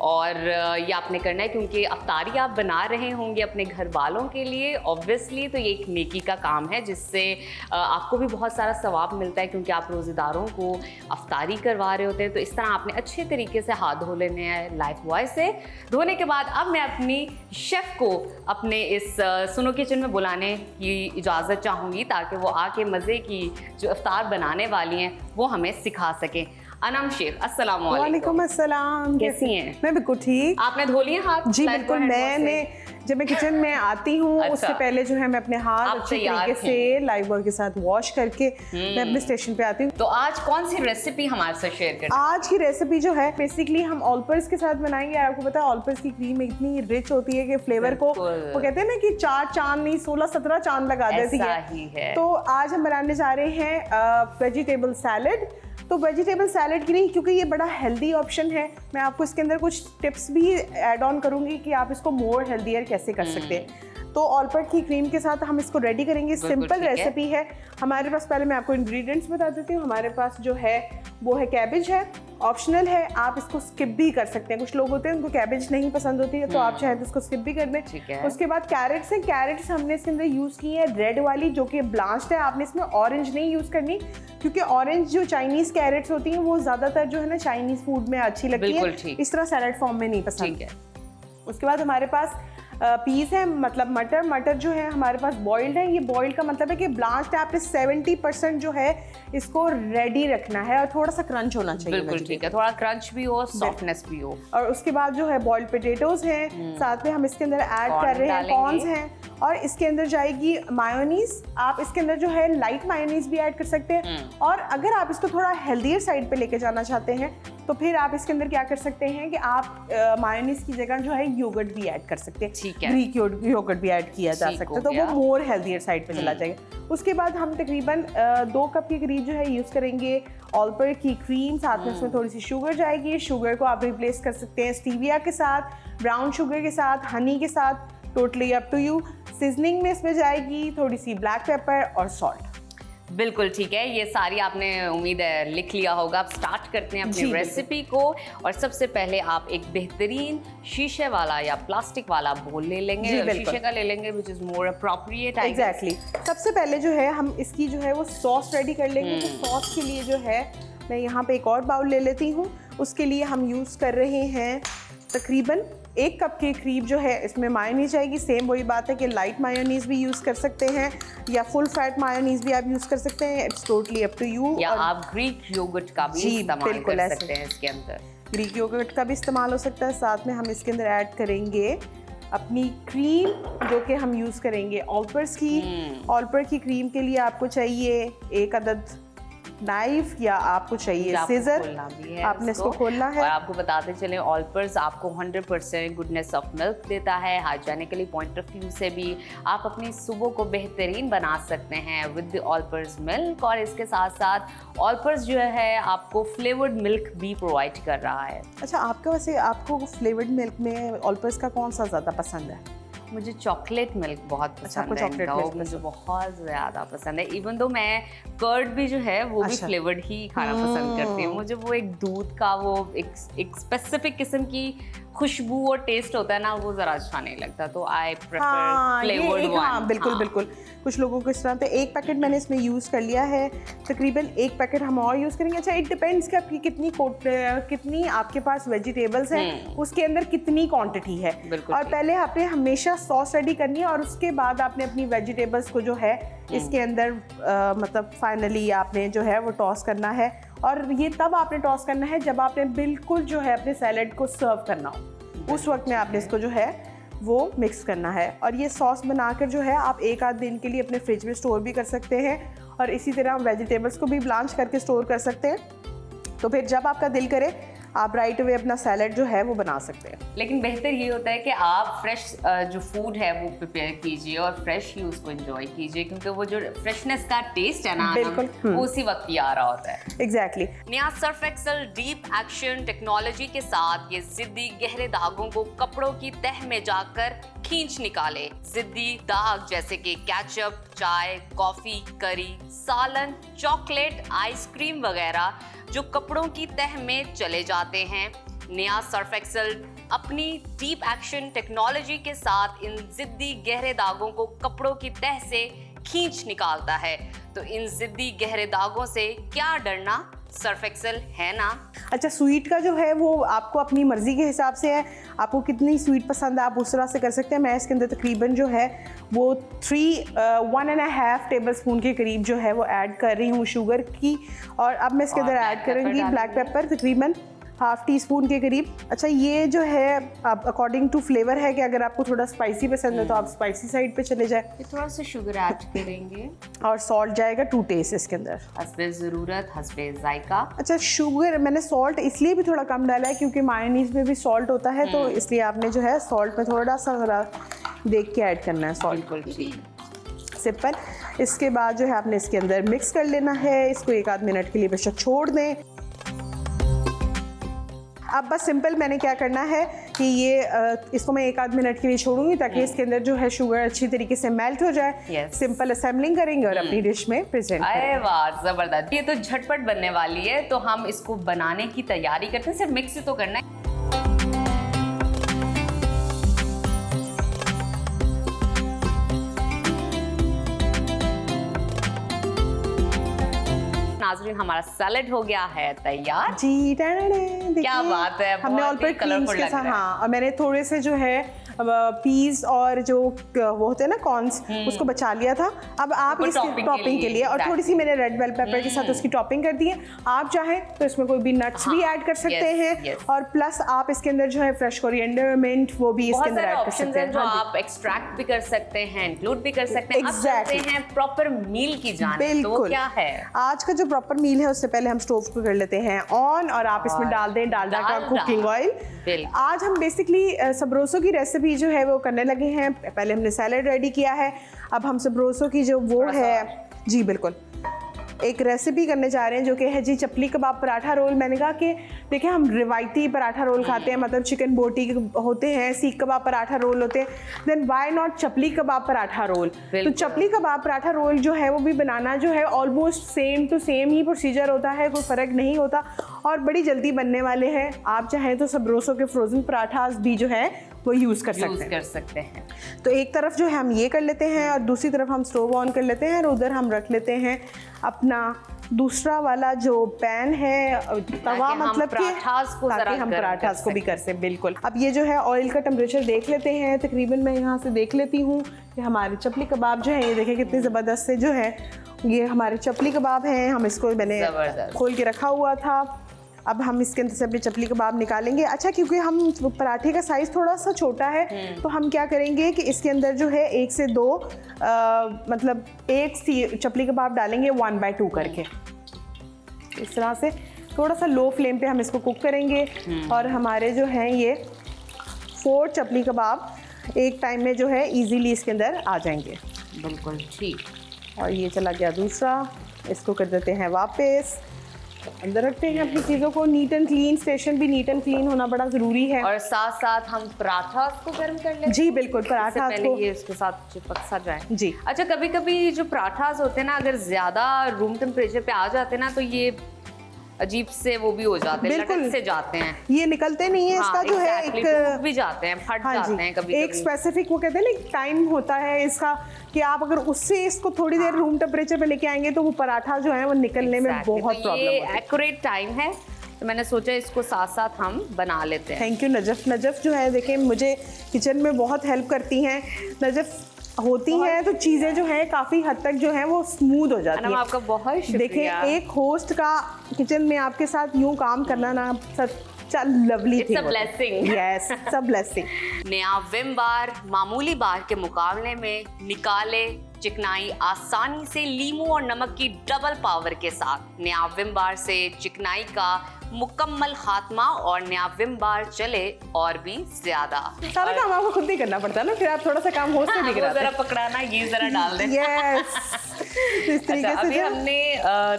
اور یہ آپ نے کرنا ہے کیونکہ افطاری آپ بنا رہے ہوں گے اپنے گھر والوں کے لیے اوبویسلی، تو یہ ایک نیکی کا کام ہے جس سے آپ کو بھی بہت سارا ثواب ملتا ہے، کیونکہ آپ روزے داروں کو افطاری کروا رہے ہوتے ہیں۔ تو اس طرح آپ نے اچھے طریقے سے ہاتھ دھو لینے ہیں لائف بوائے سے۔ دھونے کے بعد اب میں اپنی شیف کو اپنے اس سنو کچن میں بلانے کی اجازت چاہوں گی، تاکہ وہ آ کے مزے کی جو افطار بنانے والی ہیں وہ ہمیں سکھا سکیں۔ انم شیخ السلام علیکم۔ وعلیکم السلام، کیسی ہیں؟ میں بالکل ٹھیک۔ آپ نے دھو لیے ہاتھ؟ جی بالکل، میں نے जब मैं किचन में आती हूँ उससे पहले जो है मैं अपने हाथ अच्छी तरीके से लाइव बॉय के साथ वॉश करके मैं अपने स्टेशन पे आती हूँ। तो आज कौन सी रेसिपी हमारे साथ शेयर करें? आज की रेसिपी जो है बेसिकली हम ऑलपर्स के साथ बनाएंगे। आपको पता है ऑलपर्स की क्रीम इतनी रिच होती है कि फ्लेवर को वो कहते हैं ना कि 4 चांद नहीं 16-17 चांद लगा देती है। तो आज हम बनाने जा रहे हैं वेजिटेबल सैलेड। तो वेजिटेबल सैलेड की नहीं, क्योंकि ये बड़ा हेल्दी ऑप्शन है, मैं आपको इसके अंदर कुछ टिप्स भी ऐड ऑन करूंगी कि आप इसको मोर हेल्दियर कैसे कर सकते हैं। तो ऑलपर्ट की क्रीम के साथ हम इसको रेडी करेंगे। सिंपल रेसिपी है हमारे पास। पहले मैं आपको इंग्रेडिएंट्स बता देती हूँ। हमारे पास जो है वो है कैबेज है, ऑप्शनल है, आप इसको स्किप भी कर सकते हैं। कुछ लोग होते हैं उनको कैबेज नहीं पसंद होती है तो आप चाहे तो इसको स्किप भी कर दें। उसके बाद कैरेट्स हैं। कैरेट्स हमने इसके अंदर यूज़ की है रेड वाली जो कि ब्लांच्ड है। आपने इसमें ऑरेंज नहीं यूज़ करनी, क्योंकि ऑरेंज जो चाइनीज़ कैरेट्स होती हैं वो ज़्यादातर जो है ना चाइनीज़ फूड में अच्छी लगती है, इस तरह सैलेड फॉर्म में नहीं पसंद। उसके बाद हमारे पास पीस है, मतलब मटर जो है हमारे पास बॉइल्ड है। ये बॉइल्ड का मतलब है कि ब्लांच्ड है। आपने 70% जो है इसको रेडी रखना है और थोड़ा सा क्रंच होना चाहिए। बिल्कुल ठीक है, थोड़ा क्रंच भी हो, सॉफ्टनेस भी हो। और उसके बाद जो है बॉइल्ड पोटैटोज हैं, साथ में हम इसके अंदर ऐड कर रहे हैं कॉर्न्स हैं, और इसके अंदर जाएगी मायोनीज। आप इसके अंदर जो है लाइट मायोनीज भी ऐड कर सकते हैं। और अगर आप इसको थोड़ा हेल्दियर साइड पे लेके जाना चाहते हैं तो फिर आप इसके अंदर क्या कर सकते हैं कि आप मायोनीज की जगह जो है योगर्ट भी ऐड कर सकते हैं। ग्रीक योगर्ट भी ऐड किया जा सकता है, तो वो मोर हेल्दियर साइड पे चला जाएगा। उसके बाद हम तकरीबन 2 कप के करीब जो है यूज़ करेंगे ऑलपर्ट की क्रीम। साथ में उसमें थोड़ी सी शुगर जाएगी। शुगर को आप रिप्लेस कर सकते हैं स्टीविया के साथ, ब्राउन शुगर के साथ, हनी के साथ, totally up to you. Seasoning में इसमें जाएगी थोड़ी सी ब्लैक पेपर और सॉल्ट। बिल्कुल ठीक है, ये सारी आपने उम्मीद है लिख लिया होगा। अब स्टार्ट करते हैं अपनी रेसिपी को। और सबसे पहले आप एक बेहतरीन शीशे वाला या प्लास्टिक वाला बोल ले लेंगे, शीशे का ले लेंगे, which is more appropriate. Exactly. सबसे पहले जो है हम इसकी जो है वो सॉस रेडी कर लेंगे। तो सॉस के लिए जो है मैं यहाँ पे एक और बाउल ले लेती हूँ। उसके लिए हम यूज़ कर रहे हैं तकरीबन 1 कप के करीब जो है इसमें मायोनीज जाएगी। सेम वही बात है कि लाइट मायोनीज भी यूज़ कर सकते हैं या फुल फैट मायोनीज भी आप यूज़ कर सकते हैं। It's totally up to you. या आप ग्रीक योगर्ट का भी इस्तेमाल कर सकते हैं इसके अंदर। ग्रीक योगर्ट का भी इस्तेमाल हो सकता है। साथ में हम इसके अंदर ऐड करेंगे अपनी क्रीम जो कि हम यूज़ करेंगे ऑलपर्स की। ऑलपर्स की क्रीम के लिए आपको चाहिए 1 अदद नाइफ या आपको चाहिए सीजर। आपने इसको खोलना है। और आपको बताते चलें ऑलपर्स आपको 100% गुडनेस ऑफ मिल्क देता है। हाइजीनिकली पॉइंट ऑफ व्यू से भी आप अपनी सुबह को बेहतरीन बना सकते हैं विद ऑलपर्स मिल्क। और इसके साथ साथ ऑलपर्स जो है आपको फ्लेवर्ड मिल्क भी प्रोवाइड कर रहा है। अच्छा, आपका वैसे आपको फ्लेवर्ड मिल्क में ऑलपर्स का कौन सा ज़्यादा पसंद है? मुझे चॉकलेट मिल्क बहुत पसंद है। मुझे बहुत ज़्यादा पसंद है। इवन दो मैं कर्ड भी जो है वो भी फ्लेवर्ड ही खाना पसंद करती हूँ। मुझे वो एक दूध का वो एक स्पेसिफिक किस्म की खुशबू और टेस्ट होता है ना, वो ज़रा अच्छा नहीं लगता। तो आई प्रेफर फ्लेवर्ड वन। हाँ, बिल्कुल। कुछ लोगों को इस तरह से 1 पैकेट मैंने इसमें यूज़ कर लिया है। तकरीबन 1 पैकेट हम और यूज़ करेंगे। अच्छा, इट डिपेंड्स कि आपकी कितनी आपके पास वेजिटेबल्स हैं, उसके अंदर कितनी क्वांटिटी है। और पहले आपने हमेशा सॉस रेडी करनी है और उसके बाद आपने अपनी वेजिटेबल्स को जो है इसके अंदर मतलब फाइनली आपने जो है वो टॉस करना है। और ये तब आपने टॉस करना है जब आपने बिल्कुल जो है अपने सैलेड को सर्व करना हो, उस वक्त में आपने इसको जो है वो मिक्स करना है। और ये सॉस बनाकर जो है आप 1 आध दिन के लिए अपने फ्रिज में स्टोर भी कर सकते हैं। और इसी तरह वेजिटेबल्स को भी ब्लांच करके स्टोर कर सकते हैं। तो फिर जब आपका दिल करे आप राइट अवे अपना सैलेड जो है वो बना सकते हैं। लेकिन बेहतर ये होता है कि आप फ्रेश जो फूड है वो प्रिपेयर कीजिए और फ्रेश ही उसको एंजॉय कीजिए, क्योंकि वो जो फ्रेशनेस का टेस्ट है ना, वो उसी वक्त ही आ रहा होता है। एग्जैक्टली। नया Surf Excel deep action technology के साथ ये जिद्दी गहरे दागों को कपड़ों की तह में जाकर खींच निकाले। जिद्दी दाग जैसे कि केचप, चाय, कॉफी, करी, सालन, चॉकलेट, आइसक्रीम वगैरह जो कपड़ों की तह में चले जाते हैं। नया सर्फ एक्सेल अपनी डीप एक्शन टेक्नोलॉजी के साथ इन जिद्दी गहरे दागों को कपड़ों की तह से खींच निकालता है। तो इन जिद्दी गहरे दागों से क्या डरना, सर्फ एक्सेल है ना। अच्छा, स्वीट का जो है वो आपको अपनी मर्जी के हिसाब से है, आपको कितनी स्वीट पसंद है आप उस तरह से कर सकते हैं। मैं इसके अंदर तकरीबन जो है वो 1.5 टेबल स्पून के करीब जो है वो ऐड कर रही हूँ शुगर की। और अब मैं इसके अंदर ऐड करूँगी ब्लैक पेपर तकरीबन हाफ टी स्पून के करीब। अच्छा, ये जो है आप अकॉर्डिंग टू फ्लेवर है कि अगर आपको थोड़ा स्पाइसी पसंद है तो आप स्पाइसी साइड पे चले जाए। ये थोड़ा सा शुगर ऐड करेंगे और सॉल्ट जाएगा 2 टेस्ट इसके अंदर, हस्बे ज़रूरत हस्बे जायका। अच्छा, शुगर मैंने सॉल्ट इसलिए भी थोड़ा कम डाला है क्योंकि मायोनीज में भी सॉल्ट होता है, तो इसलिए आपने जो है सॉल्ट में थोड़ा सा ज़रा देख के ऐड करना है सॉल्ट। बिल्कुल ठीक। सिंपल। इसके बाद जो है आपने इसके अंदर मिक्स कर लेना है, इसको 1-8 मिनट के लिए बेशक छोड़ दें। अब बस सिंपल मैंने क्या करना है कि ये इसको मैं 1-8 मिनट के लिए छोड़ूंगी ताकि इसके अंदर जो है शुगर अच्छी तरीके से मेल्ट हो जाए। Yes. सिंपल असेंबलिंग करेंगे और अपनी डिश में प्रेजेंट अरे करेंगे। वाह, जबरदस्त। ये तो झटपट बनने वाली है, तो हम इसको बनाने की तैयारी करते हैं। सिर्फ मिक्स ही तो करना है। नाज़रीन, हमारा सैलेड हो गया है तैयार। जी, देखिए, क्या बात है, हमने बहुत ऑल पर ही क्रीम्स colourful के लग साथ, रहा है। हाँ, और मैंने थोड़े से जो है पीस और जो वो होते हैं ना कॉर्न्स, उसको बचा लिया था। अब आप वो इसकी topping टॉपिंग के लिए और exactly। थोड़ी सी मैंने रेड बेल पेपर के साथ उसकी टॉपिंग कर दी है। आप चाहें तो इसमें कोई भी नट्स भी ऐड कर सकते yes, हैं yes। और प्लस आप इसके अंदर जो है फ्रेश कोरिएंडर, मिंट, वो भी इसके बहुत अंदर सारे ऐड कर ऑप्शंस सकते हैं हैं। जो हाँ जी। आप एक्सट्रैक्ट भी कर सकते हैं, इंक्लूड भी कर सकते हैं। अब चलते Exactly। हैं प्रॉपर मील की जानिब। तो वो बिल्कुल। क्या है? आज का जो प्रॉपर मील है उससे पहले हम स्टोव को कर लेते हैं ऑन और आप इसमें डाल दें डालडा का डालडा। Cooking oil. बिल्कुल। आज हम बेसिकली सबरोसो की रेसिपी जो है वो करने लगे हैं। पहले हमने सैलेड रेडी किया है, अब हम सबरोसो की जो वो है, जी बिल्कुल, एक रेसिपी करने जा रहे हैं जो कि है जी चपली कबाब पराठा रोल। मैंने कहा कि देखिए, हम रिवायती पराठा रोल खाते हैं, मतलब चिकन बोटी होते हैं, सीख कबाब पराठा रोल होते हैं, then why not chapli kebab paratha roll. तो चपली कबाब पराठा रोल जो है वो भी बनाना जो है ऑलमोस्ट सेम टू सेम ही प्रोसीजर होता है, कोई फ़र्क नहीं होता और बड़ी जल्दी बनने वाले हैं। आप चाहें तो सबरोसो के फ्रोज़न पराठास भी जो है वो यूज़ कर सकते हैं। तो एक तरफ जो है हम ये कर लेते हैं और दूसरी तरफ हम स्टोव ऑन कर लेते हैं और उधर हम रख लेते हैं अपना दूसरा वाला जो पैन है, तवा, मतलब कि ताकि हम पराठास को भी कर सकें। बिल्कुल। अब ये जो है ऑयल का टेम्परेचर देख लेते हैं, तकरीबन मैं यहाँ से देख लेती हूँ कि हमारे चपली कबाब जो है, ये देखें कितने ज़बरदस्त से जो है ये हमारे चपली कबाब हैं। हम इसको मैंने खोल के रखा हुआ था। अब हम इसके अंदर से अपने चपली कबाब निकालेंगे। अच्छा, क्योंकि हम पराठे का साइज़ थोड़ा सा छोटा है तो हम क्या करेंगे कि इसके अंदर जो है 1 से 2 मतलब एक चपली कबाब डालेंगे 1/2 करके। इस तरह से थोड़ा सा लो फ्लेम पे हम इसको कुक करेंगे और हमारे जो हैं ये 4 चपली कबाब एक टाइम में जो है इजीली इसके अंदर आ जाएंगे। बिल्कुल ठीक। और ये चला गया दूसरा, इसको कर देते हैं वापस, अंदर रखते हैं अपनी चीज़ों को। नीट एंड क्लीन, स्टेशन भी नीट एंड क्लीन होना बड़ा ज़रूरी है। और साथ साथ हम पराठा को गर्म कर लेते हैं। जी बिल्कुल, पराठा को ये उसके साथ चिपक सा जाए। जी। अच्छा, कभी कभी जो पराठास होते हैं ना, अगर ज़्यादा रूम टेम्परेचर पे आ जाते हैं ना, तो ये अजीब से वो भी हो जाते हैं, बिल्कुल लटक से जाते हैं। ये निकलते नहीं है। इसका जो है एक भी जाते हैं, फट जाते हैं कभी एक स्पेसिफिक वो कहते हैं ना टाइम होता है इसका कि आप अगर उससे इसको थोड़ी देर रूम टेम्परेचर पे लेके आएंगे तो वो पराठा जो है वो निकलने में बहुत प्रॉब्लम होती है। एक्यूरेट टाइम है, तो मैंने सोचा इसको साथ साथ हम बना लेते हैं। Thank you Najaf. नजफ जो है देखें मुझे किचन में बहुत हेल्प करती हैं। नजफ होती हैं तो चीज़ें जो हैं काफ़ी हद तक जो हैं वो स्मूथ हो जाती हैं। आपका बहुत शुक्रिया। देखें, एक होस्ट का किचन में आपके साथ यूं काम करना ना lovely thing. It's a blessing. Yes, it's a blessing. नया विम बार मामूली बार के मुकाबले में निकाले चिकनाई आसानी से लीमू और नमक की डबल पावर के साथ। नया विम बार से चिकनाई का मुकम्मल खात्मा और नया विम बार चले और भी ज्यादा। सारा काम आपको खुद ही करना पड़ता है ना, फिर आप थोड़ा सा काम होस्ट से भी कराते हैं। जरा पकड़ाना, ये जरा डाल दें। यस, इस तरीके से अभी हमने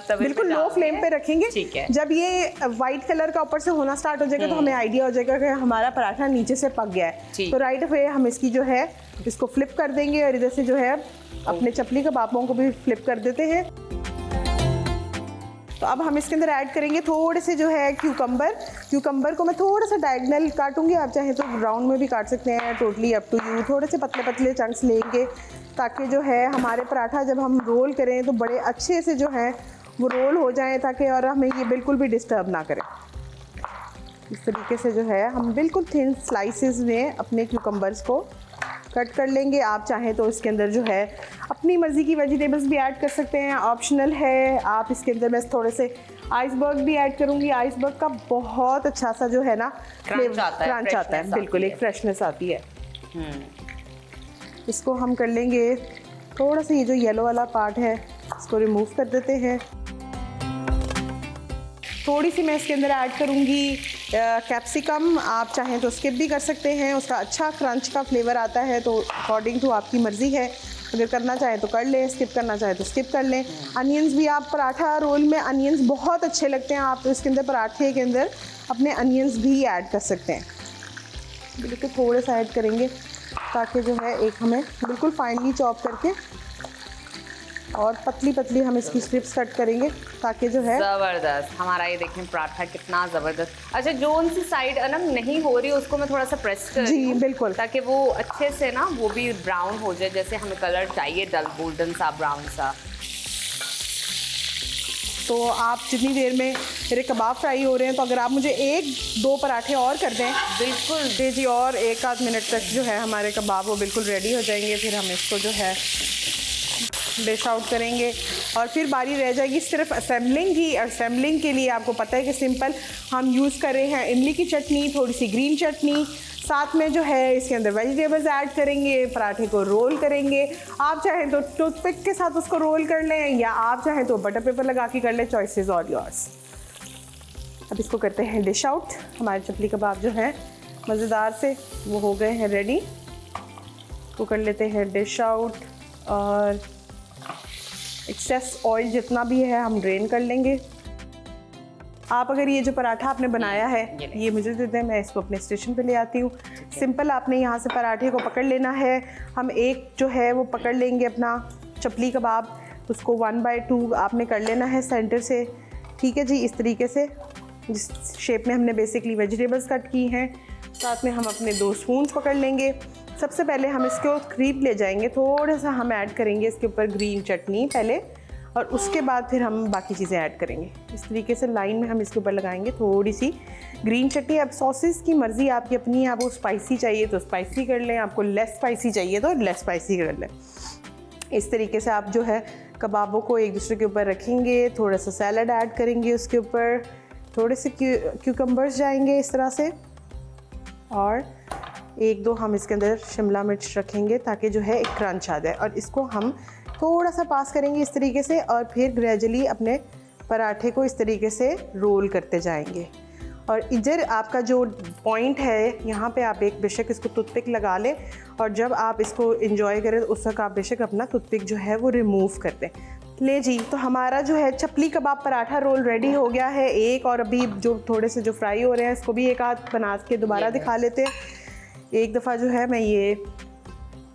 तवे बिल्कुल लो फ्लेम पे रखेंगे। ठीक है। जब ये वाइट कलर का ऊपर से होना स्टार्ट हो जाएगा तो हमें आइडिया हो जाएगा कि हमारा पराठा नीचे से पक गया है। तो राइट अवे हम इसकी जो है इसको फ्लिप कर देंगे और इधर से जो है अपने चपली कबाबों को भी फ्लिप कर देते हैं। तो अब हम इसके अंदर ऐड करेंगे थोड़े से जो है क्यूकम्बर को मैं थोड़ा सा डायगनल काटूंगी, आप चाहें तो राउंड में भी काट सकते हैं, टोटली अप टू यू। थोड़े से पतले पतले चंक्स लेंगे ताकि जो है हमारे पराठा जब हम रोल करें तो बड़े अच्छे से जो है वो रोल हो जाए, ताकि और हमें ये बिल्कुल भी डिस्टर्ब ना करें। इस तरीके से जो है हम बिल्कुल थिन स्लाइसेस में अपने क्यूकम्बर्स को कट कर लेंगे। आप चाहें तो इसके अंदर जो है अपनी मर्ज़ी की वेजिटेबल्स भी ऐड कर सकते हैं, ऑप्शनल है। आप इसके अंदर बस थोड़े से आइसबर्ग भी ऐड करूँगी। आइसबर्ग का बहुत अच्छा सा जो है ना क्रंच आता है, क्रंच आता है, बिल्कुल एक फ्रेशनेस आती है। इसको हम कर लेंगे थोड़ा सा, ये जो येलो वाला पार्ट है इसको रिमूव कर देते हैं। थोड़ी सी मैं इसके अंदर ऐड करूँगी कैप्सिकम, आप चाहें तो स्किप भी कर सकते हैं, उसका अच्छा क्रंच का फ्लेवर आता है, तो अकॉर्डिंग टू आपकी मर्ज़ी है, अगर करना चाहें तो कर लें, स्किप करना चाहें तो स्किप कर लें। अनियंस भी, आप पराठा रोल में अनियंस बहुत अच्छे लगते हैं, आप तो इसके अंदर पराठे के अंदर अपने अनियंस भी ऐड कर सकते हैं। बिल्कुल थोड़े सा ऐड करेंगे ताकि जो है एक हमें बिल्कुल फाइनली चॉप करके और पतली पतली हम इसकी स्ट्रिप्स कट करेंगे ताकि जो है जबरदस्त हमारा ये देखें पराठा कितना जबरदस्त। अच्छा, जो सी साइड अनम नहीं हो रही उसको मैं थोड़ा सा प्रेस कर रही हूं, बिल्कुल, ताकि वो अच्छे से ना वो भी ब्राउन हो जाए, जैसे हमें कलर चाहिए, डल गोल्डन सा ब्राउन सा। तो आप जितनी देर में मेरे कबाब फ्राई हो रहे हैं, तो अगर आप मुझे 1-2 पराठे और कर दें, बिल्कुल जी, और 1-आध मिनट तक जो है हमारे कबाब वो बिल्कुल रेडी हो जाएंगे। फिर हम इसको जो है डिश आउट करेंगे और फिर बारी रह जाएगी सिर्फ असेंबलिंग की। असेंबलिंग के लिए आपको पता है कि सिंपल हम यूज़ कर रहे हैं इमली की चटनी, थोड़ी सी ग्रीन चटनी, साथ में जो है इसके अंदर वेजिटेबल्स ऐड करेंगे, पराठे को रोल करेंगे। आप चाहें तो टूथपिक के साथ उसको रोल कर लें, या आप चाहें तो बटर पेपर लगा के कर लें, चॉइसेस ऑल योर्स। अब इसको करते हैं डिश आउट। हमारे चपली कबाब जो हैं मज़ेदार से वो हो गए हैं रेडी। इसको कर लेते हैं डिश आउट और एक्सेस ऑयल जितना भी है हम ड्रेन कर लेंगे। आप अगर ये जो पराठा आपने बनाया है ये मुझे दे दें, मैं इसको अपने स्टेशन पे ले आती हूँ। सिंपल आपने यहाँ से पराठे को पकड़ लेना है। हम एक जो है वो पकड़ लेंगे अपना चपली कबाब, उसको 1/2 आपने कर लेना है सेंटर से, ठीक है जी, इस तरीके से जिस शेप में हमने बेसिकली वेजिटेबल्स कट की हैं। साथ में हम अपने 2 स्पून पकड़ लेंगे। सबसे पहले हम इसको करीब ले जाएंगे, थोड़ा सा हम ऐड करेंगे इसके ऊपर ग्रीन चटनी पहले, और उसके बाद फिर हम बाकी चीज़ें ऐड करेंगे। इस तरीके से लाइन में हम इसके ऊपर लगाएंगे थोड़ी सी ग्रीन चटनी। अब सॉसेस की मर्ज़ी आपकी अपनी है, आपको स्पाइसी चाहिए तो स्पाइसी कर लें, आपको लेस स्पाइसी चाहिए तो लेस स्पाइसी कर लें। इस तरीके से आप जो है कबाबों को एक दूसरे के ऊपर रखेंगे, थोड़ा सा सैलड ऐड करेंगे उसके ऊपर, थोड़े से क्यूकम्बर्स जाएंगे इस तरह से, और 1-2 हम इसके अंदर शिमला मिर्च रखेंगे ताकि जो है एक क्रंच आ जाए। और इसको हम थोड़ा सा पास करेंगे इस तरीके से, और फिर ग्रेजुअली अपने पराठे को इस तरीके से रोल करते जाएंगे। और इधर आपका जो पॉइंट है, यहाँ पे आप एक बेशक इसको टूथपिक लगा लें, और जब आप इसको एंजॉय करें उस वक्त आप बेशक अपना टूथपिक जो है वो रिमूव कर दें। ले जी, तो हमारा जो है चपली कबाब पराठा रोल रेडी हो गया है एक, और अभी जो थोड़े से जो फ्राई हो रहे हैं इसको भी एक आध बना के दोबारा दिखा लेते हैं। एक दफ़ा जो है मैं ये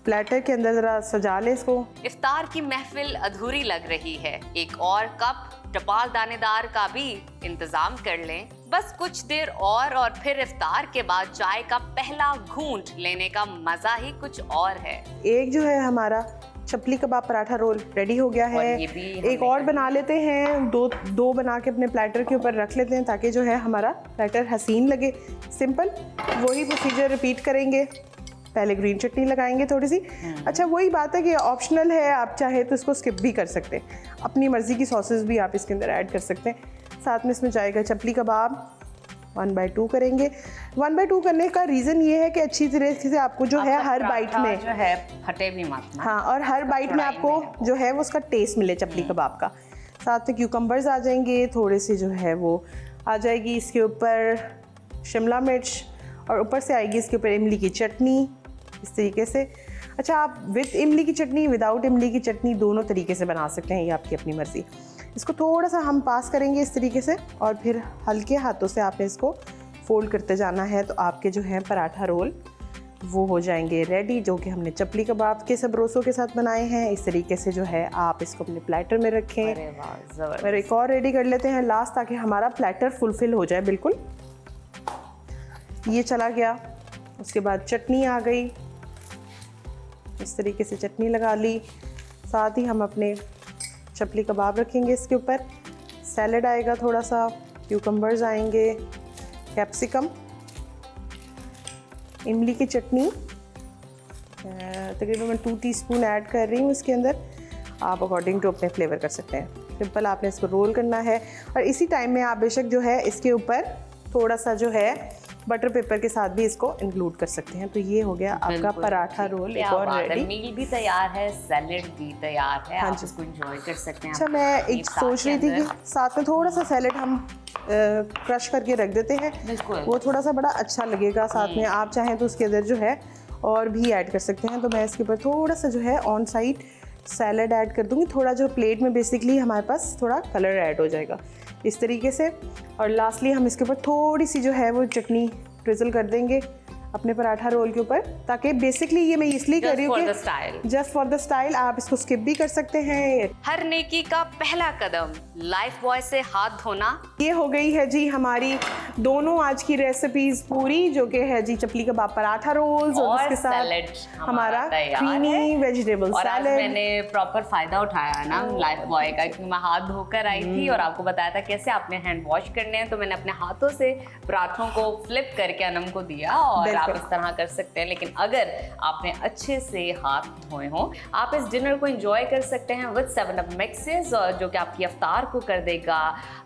प्लेटर के अंदर ज़रा सजा लें इसको। इफ्तार की महफिल अधूरी लग रही है, एक और कप टपाल दानेदार का भी इंतजाम कर लें। बस कुछ देर और फिर इफ्तार के बाद चाय का पहला घूंट लेने का मजा ही कुछ और है। एक जो है हमारा चपली कबाब पराठा रोल रेडी हो गया है। एक और बना लेते हैं, दो बना के अपने प्लेटर के ऊपर रख लेते हैं ताकि जो है हमारा प्लेटर हसीन लगे। सिंपल वही प्रोसीजर रिपीट करेंगे। पहले ग्रीन चटनी लगाएंगे थोड़ी सी। अच्छा, वही बात है कि ऑप्शनल है, आप चाहे तो इसको स्किप भी कर सकते हैं, अपनी मर्जी की सॉसेस भी आप इसके अंदर ऐड कर सकते हैं। साथ में इसमें जाएगा चपली कबाब। 1/2 करेंगे। 1/2 करने का रीज़न ये है कि अच्छी तरीके से आपको जो है हर बाइट में जो है फटे भी मत, हाँ, और हर बाइट में आपको जो है वो उसका टेस्ट मिले चपली कबाब का। साथ में क्यूकम्बर्स आ जाएंगे, थोड़े से जो है वो आ जाएगी इसके ऊपर शिमला मिर्च, और ऊपर से आएगी इसके ऊपर इमली की चटनी इस तरीके से। अच्छा, आप विद इमली की चटनी, विदाउट इमली की चटनी दोनों तरीके से बना सकते हैं, ये आपकी अपनी मर्ज़ी। इसको थोड़ा सा हम पास करेंगे इस तरीके से, और फिर हल्के हाथों से आपने इसको फोल्ड करते जाना है, तो आपके जो है पराठा रोल वो हो जाएंगे रेडी, जो कि हमने चपली कबाब के सब रोसों के साथ बनाए हैं। इस तरीके से जो है आप इसको अपने प्लेटर में रखें। और एक और रेडी कर लेते हैं लास्ट, ताकि हमारा प्लेटर फुलफिल हो जाए बिल्कुल। ये चला गया, उसके बाद चटनी आ गई, इस तरीके से चटनी लगा ली। साथ ही हम अपने चपली कबाब रखेंगे इसके ऊपर, सैलड आएगा, थोड़ा सा क्यूकम्बर्स आएंगे, कैप्सिकम, इमली की चटनी, तकरीबन मैं 2 टीस्पून ऐड कर रही हूँ इसके अंदर, आप अकॉर्डिंग टू अपने फ्लेवर कर सकते हैं। सिंपल आपने इसको रोल करना है और इसी टाइम में आप बेशक जो है इसके ऊपर थोड़ा सा जो है बटर पेपर के साथ भी इसको इंक्लूड कर सकते हैं। तो ये हो गया आपका पराठा रोल एक और रेडी। मील भी तैयार है, सैलेड भी तैयार है, आप इसको एंजॉय कर सकते हैं। अच्छा, मैं एक सोच रही थी कि साथ में थोड़ा सा सैलेड हम क्रश करके रख देते हैं, वो थोड़ा सा बड़ा अच्छा लगेगा साथ में। आप चाहें तो उसके अंदर जो है और भी ऐड कर सकते हैं। तो मैं इसके ऊपर थोड़ा सा जो है ऑन साइड सैलेड ऐड कर दूंगी, थोड़ा जो प्लेट में बेसिकली हमारे पास थोड़ा कलर ऐड हो जाएगा इस तरीके से। और लास्टली हम इसके ऊपर थोड़ी सी जो है वो चटनी ड्रिजल कर देंगे अपने पराठा रोल के ऊपर, ताकि बेसिकली ये मैं इसलिए कर रही हूँ कि जस्ट फॉर द स्टाइल, आप इसको स्किप भी कर सकते हैं। हर नेकी का पहला कदम लाइफ बॉय से हाथ धोना। ये हो गई है जी हमारी दोनों आज की रेसिपीज पूरी, जो कि है जी चपली कबाब पराठा रोल्स और उसके साथ हमारा क्रीमी वेजिटेबल सैलेड। मैंने प्रॉपर फायदा उठाया ना लाइफ बॉय का, क्योंकि मैं हाथ धोकर आई थी और आपको बताया था कैसे आपने हैंड वॉश करने हैं। तो मैंने अपने हाथों से पराठों को फ्लिप करके अनम को दिया और आप इस तरह कर सकते हैं। लेकिन अगर आपने अच्छे से हाथ धोए हों, आप इस डिनर को एंजॉय कर सकते हैं विद 7 मिक्सेस, जो कि आपकी इफ्तार को कर देगा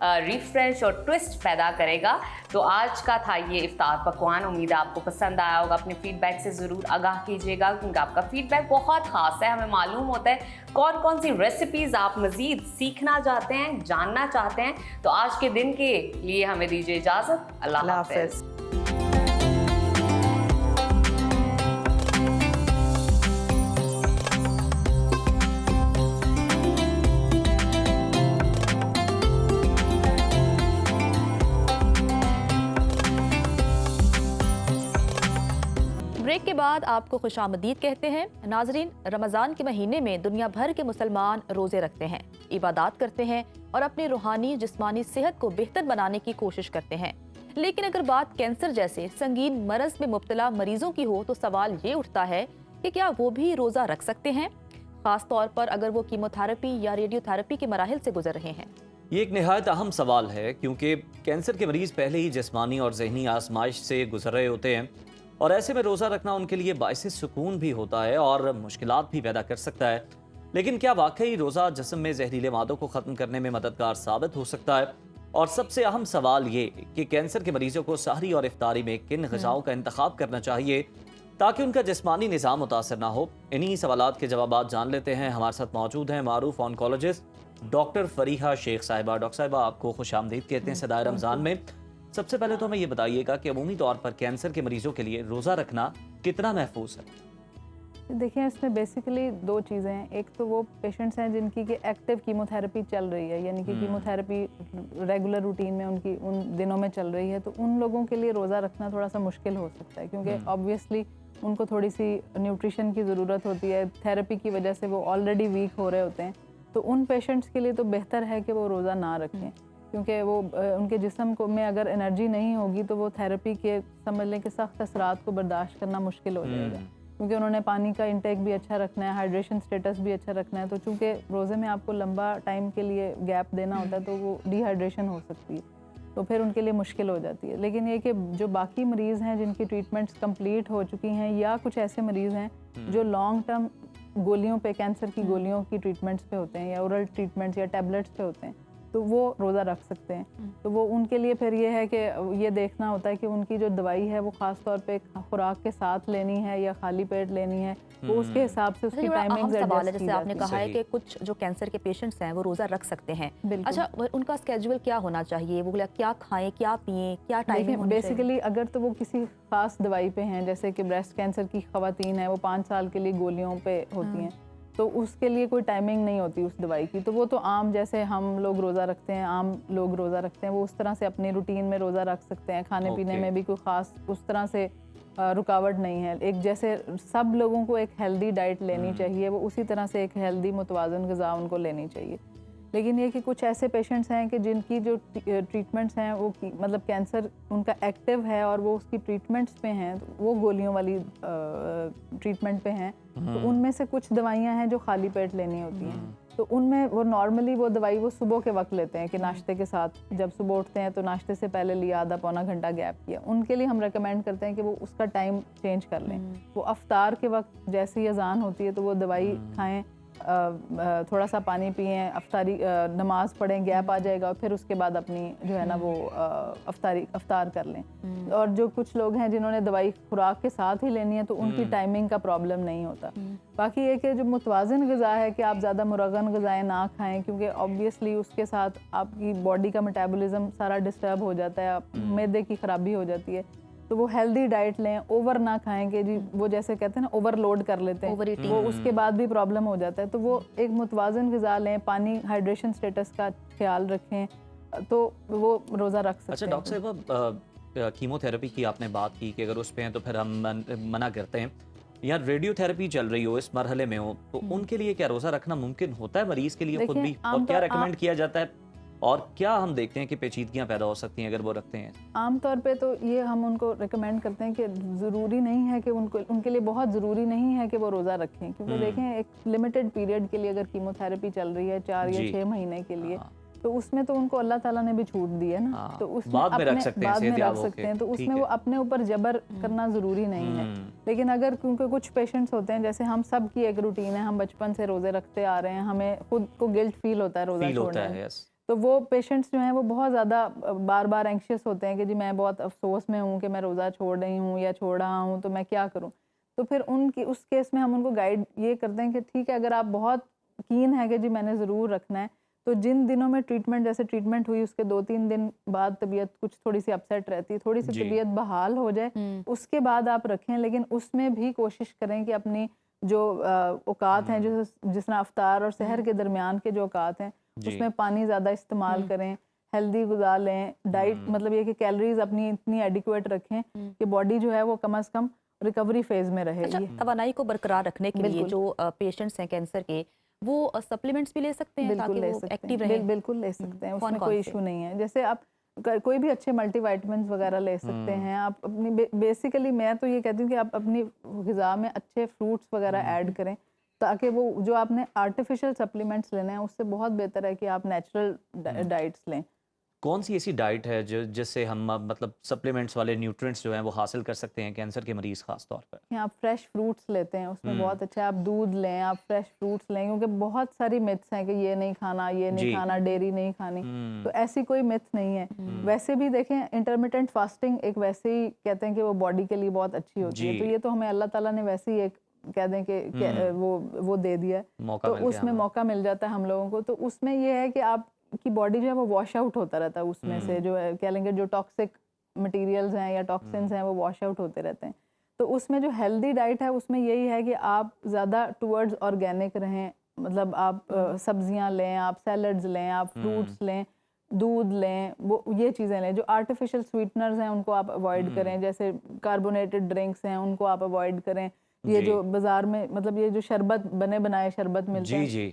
रिफ्रेश और ट्विस्ट पैदा करेगा। तो आज का था ये इफ्तार पकवान, उम्मीद है आपको पसंद आया होगा। अपने फीडबैक से ज़रूर आगाह कीजिएगा, क्योंकि आपका फीडबैक बहुत खास है। हमें मालूम होता है कौन कौन सी रेसिपीज़ आप मज़ीद सीखना चाहते हैं, जानना चाहते हैं। तो आज के दिन के लिए हमें दीजिए इजाज़त। अल्लाह हाफ़िज़। ब्रेक के बाद आपको खुशामदीद कहते हैं। नाजरीन, रमज़ान के महीने में दुनिया भर के मुसलमान रोज़े रखते हैं, इबादत करते हैं और अपनी रूहानी जिस्मानी सेहत को बेहतर बनाने की कोशिश करते हैं। लेकिन अगर बात कैंसर जैसे संगीन मरज में मुब्तला मरीजों की हो तो सवाल ये उठता है कि क्या वो भी रोज़ा रख सकते हैं, ख़ास तौर पर अगर वो कीमोथेरेपी या रेडियोथेरेपी के मराहिल से गुजर रहे हैं। ये एक निहायत अहम सवाल है, क्योंकि कैंसर के मरीज पहले ही जिस्मानी और जहनी आजमाइश से गुजर रहे होते हैं और ऐसे में रोज़ा रखना उनके लिए बाइसे सुकून भी होता है और मुश्किलात भी पैदा कर सकता है। लेकिन क्या वाकई रोज़ा जिस्म में जहरीले मादों को ख़त्म करने में मददगार साबित हो सकता है? और सबसे अहम सवाल ये कि कैंसर के मरीजों को सहरी और इफ्तारी में किन ग़िज़ाओं का इंतखाब करना चाहिए ताकि उनका जिस्मानी निज़ाम मुतासर ना हो। इन्हीं सवालात के जवाब जान लेते हैं। हमारे साथ मौजूद हैं मारूफ ऑन्कोलॉजिस्ट डॉक्टर फरीहा शेख साहिबा। डॉक्टर साहिबा, आपको खुशामदीद कहते हैं सदाए रमज़ान में। सबसे पहले तो हमें ये बताइएगा कि अमूमी तौर पर कैंसर के मरीजों के लिए रोज़ा रखना कितना महफूज है? देखिए, इसमें बेसिकली 2 चीज़ें हैं। एक तो वो पेशेंट्स हैं जिनकी कि एक्टिव कीमोथेरेपी चल रही है, यानी कि कीमोथेरेपी रेगुलर रूटीन में उनकी उन दिनों में चल रही है, तो उन लोगों के लिए रोज़ा रखना थोड़ा सा मुश्किल हो सकता है, क्योंकि ऑब्वियसली उनको थोड़ी सी न्यूट्रिशन की ज़रूरत होती है। थेरेपी की वजह से वो ऑलरेडी वीक हो रहे होते हैं। तो उन पेशेंट्स के लिए तो बेहतर है कि वो रोज़ा ना रखें, क्योंकि वो उनके जिस्म को में अगर एनर्जी नहीं होगी तो वो थेरेपी के समझ लें कि सख्त असरात को बर्दाश्त करना मुश्किल हो जाएगा, क्योंकि उन्होंने पानी का इंटेक भी अच्छा रखना है, हाइड्रेशन स्टेटस भी अच्छा रखना है। तो चूँकि रोज़े में आपको लंबा टाइम के लिए गैप देना होता है, तो वो डिहाइड्रेशन हो सकती है, तो फिर उनके लिए मुश्किल हो जाती है। लेकिन ये कि जो बाकी मरीज़ हैं जिनकी ट्रीटमेंट्स कंप्लीट हो चुकी हैं, या कुछ ऐसे मरीज़ हैं जो लॉन्ग टर्म गोलियों पे, कैंसर की गोलियों की ट्रीटमेंट्स पे होते हैं या ओरल ट्रीटमेंट्स या टैबलेट्स पे होते हैं, तो वो रोज़ा रख सकते हैं। तो वो उनके लिए फिर ये है कि ये देखना होता है कि उनकी जो दवाई है वो ख़ास तौर पे खुराक के साथ लेनी है या खाली पेट लेनी है, वो उसके हिसाब से उसकी टाइमिंग सवाल है। जैसे आपने कहा है कि कुछ जो कैंसर के पेशेंट्स हैं वो रोज़ा रख सकते हैं, अच्छा उनका स्केड्यूल क्या होना चाहिए, वो क्या खाएं, क्या पिएं, क्या टाइमिंग? बेसिकली अगर तो वो किसी खास दवाई पे हैं, जैसे कि ब्रेस्ट कैंसर की ख़वातीन है, वो 5 साल के लिए गोलियों पे होती हैं, तो उसके लिए कोई टाइमिंग नहीं होती उस दवाई की। तो वो तो आम जैसे हम लोग रोज़ा रखते हैं, आम लोग रोज़ा रखते हैं, वो उस तरह से अपनी रूटीन में रोज़ा रख सकते हैं। खाने पीने में भी कोई ख़ास उस तरह से रुकावट नहीं है। एक जैसे सब लोगों को एक हेल्दी डाइट लेनी चाहिए, वो उसी तरह से एक हेल्दी मुतवाज़न ग़िज़ा उनको लेनी चाहिए। लेकिन ये कि कुछ ऐसे पेशेंट्स हैं कि जिनकी जो ट्रीटमेंट्स हैं वो मतलब कैंसर उनका एक्टिव है और वो उसकी ट्रीटमेंट्स पे हैं, तो वो गोलियों वाली ट्रीटमेंट पे हैं, तो उनमें से कुछ दवाइयां हैं जो खाली पेट लेनी होती हैं। तो उनमें वो नॉर्मली वो दवाई वो सुबह के वक्त लेते हैं कि नाश्ते के साथ, जब सुबह उठते हैं तो नाश्ते से पहले लिया, आधा पौना घंटा गैप किया। उनके लिए हम रेकमेंड करते हैं कि वो उसका टाइम चेंज कर लें। वो अफ्तार के वक्त जैसे ही अजान होती है तो वो दवाई खाएँ, تھوڑا سا پانی پئیں, افطاری نماز پڑھیں, گیپ آ جائے گا, پھر اس کے بعد اپنی جو ہے نا وہ افطار کر لیں. اور جو کچھ لوگ ہیں جنہوں نے دوائی خوراک کے ساتھ ہی لینی ہے تو ان کی ٹائمنگ کا پرابلم نہیں ہوتا. باقی یہ کہ جو متوازن غذا ہے کہ آپ زیادہ مرغن غذائیں نہ کھائیں, کیونکہ آبویسلی اس کے ساتھ آپ کی باڈی کا میٹابولزم سارا ڈسٹرب ہو جاتا ہے, معدے کی خرابی ہو جاتی ہے. تو وہ ہیلدی ڈائٹ لیں, اوور نہ کھائیں کہ جی وہ جیسے کہتے ہیں نا اوور لوڈ کر لیتے ہیں, وہ اس کے بعد بھی پرابلم ہو جاتا ہے. تو وہ ایک متوازن غذا لیں, پانی ہائیڈریشن سٹیٹس کا خیال رکھیں, تو وہ روزہ رکھ سکتے ہیں. اچھا ڈاکٹر صاحب, کیمو تھراپی کی آپ نے بات کی کہ اگر اس پہ ہیں تو پھر ہم منع کرتے ہیں, یا ریڈیو تھراپی چل رہی ہو, اس مرحلے میں ہو, تو ان کے لیے کیا روزہ رکھنا ممکن ہوتا ہے مریض کے لیے خود بھی, اور کیا ریکمینڈ کیا جاتا ہے, اور کیا ہم دیکھتے ہیں کہ پیچیدگیاں پیدا ہو سکتی ہیں اگر وہ رکھتے ہیں؟ عام طور پہ تو یہ ہم ان کو ریکمینڈ کرتے ہیں کہ ضروری نہیں ہے کہ ان کے لیے بہت ضروری نہیں ہے کہ وہ روزہ رکھیں, کیونکہ دیکھیں ایک لمیٹڈ پیریڈ کے لیے اگر کیمو تھراپی چل رہی ہے 4 یا 6 مہینے کے لیے, تو اس میں تو ان کو اللہ تعالیٰ نے بھی چھوٹ دی ہے نا, تو اس میں بعد میں رکھ سکتے ہیں, تو اس میں وہ اپنے اوپر جبر کرنا ضروری نہیں ہے. لیکن اگر کیونکہ کچھ پیشنٹس ہوتے ہیں, جیسے ہم سب کی ایک روٹین ہے, ہم بچپن سے روزے رکھتے آ رہے ہیں, ہمیں خود کو گلٹ فیل ہوتا ہے روزہ چھوڑنے میں, تو وہ پیشنٹس جو ہیں وہ بہت زیادہ بار بار اینکشیس ہوتے ہیں کہ جی میں بہت افسوس میں ہوں کہ میں روزہ چھوڑ رہی ہوں یا چھوڑ رہا ہوں, تو میں کیا کروں. تو پھر اس کیس میں ہم ان کو گائیڈ یہ کرتے ہیں کہ ٹھیک ہے, اگر آپ بہت کین ہے کہ جی میں نے ضرور رکھنا ہے, تو جن دنوں میں جیسے ٹریٹمنٹ ہوئی اس کے 2-3 دن بعد طبیعت کچھ تھوڑی سی اپسیٹ رہتی ہے, تھوڑی سی طبیعت بحال ہو جائے, اس کے بعد آپ رکھیں. لیکن اس میں بھی کوشش کریں کہ اپنی جو اوقات ہیں, جس طرح افطار اور سحر کے درمیان کے جو اوقات ہیں, اس میں پانی زیادہ استعمال کریں, ہیلدی غذا لیں, ڈائٹ مطلب یہ کہ کیلریز اپنی اتنی ایڈیکویٹ رکھیں کہ باڈی جو ہے وہ کم از کم ریکوری فیز میں رہے. توانائی کو برقرار رکھنے کے لیے جو پیشنٹس ہیں کینسر کے, وہ سپلیمنٹس بھی لے سکتے ہیں تاکہ وہ ایکٹیو رہیں؟ بالکل لے سکتے ہیں, اس میں کوئی ایشو نہیں ہے. جیسے آپ کوئی بھی اچھے ملٹی وائٹامنس وغیرہ لے سکتے ہیں. آپ اپنی بیسیکلی میں تو یہ کہتی ہوں کہ آپ اپنی غذا میں اچھے فروٹس وغیرہ ایڈ کریں, تاکہ وہ جو آپ نے آرٹیفیشل سپلیمنٹس لینے ہیں اس سے بہت بہتر ہے کہ آپ نیچرل ڈائٹس لیں. کون سی ایسی ڈائٹ ہے جس سے ہم مطلب سپلیمنٹس والے نیوٹرینٹس جو ہیں وہ حاصل کر سکتے ہیں کینسر کے مریض خاص طور پر؟ آپ فریش فروٹس لیتے ہیں, اس میں بہت اچھا ہے. آپ دودھ لیں, آپ فریش فروٹس لیں, کیونکہ بہت ساری متس ہیں کہ یہ نہیں کھانا, یہ نہیں کھانا, ڈیری نہیں کھانی, تو ایسی کوئی مت نہیں ہے. ویسے بھی دیکھیں انٹرمیٹنٹ فاسٹنگ ایک ویسے ہی کہتے ہیں کہ وہ باڈی کے لیے بہت اچھی ہوتی ہے, تو یہ تو ہمیں اللہ تعالیٰ نے ویسے ہی ایک کہہ دیں کہ وہ دے دیا ہے, تو اس میں موقع مل جاتا ہے ہم لوگوں کو. تو اس میں یہ ہے کہ آپ کی باڈی جو ہے وہ واش آؤٹ ہوتا رہتا ہے, اس میں سے جو کہہ لیں گے جو ٹاکسک مٹیریلز ہیں یا ٹاکسنز ہیں وہ واش آؤٹ ہوتے رہتے ہیں. تو اس میں جو ہیلدی ڈائٹ ہے اس میں یہی ہے کہ آپ زیادہ ٹورڈز آرگینک رہیں, مطلب آپ سبزیاں لیں, آپ سیلڈز لیں, آپ فروٹس لیں, دودھ لیں, وہ یہ چیزیں لیں. جو آرٹیفیشل سویٹنرز ہیں ان کو آپ اوائڈ کریں, جیسے کاربونیٹڈ ڈرنکس ہیں ان کو آپ اوائڈ کریں. یہ جو بازار میں مطلب یہ جو شربت بنے بنائے شربت ملتے ہیں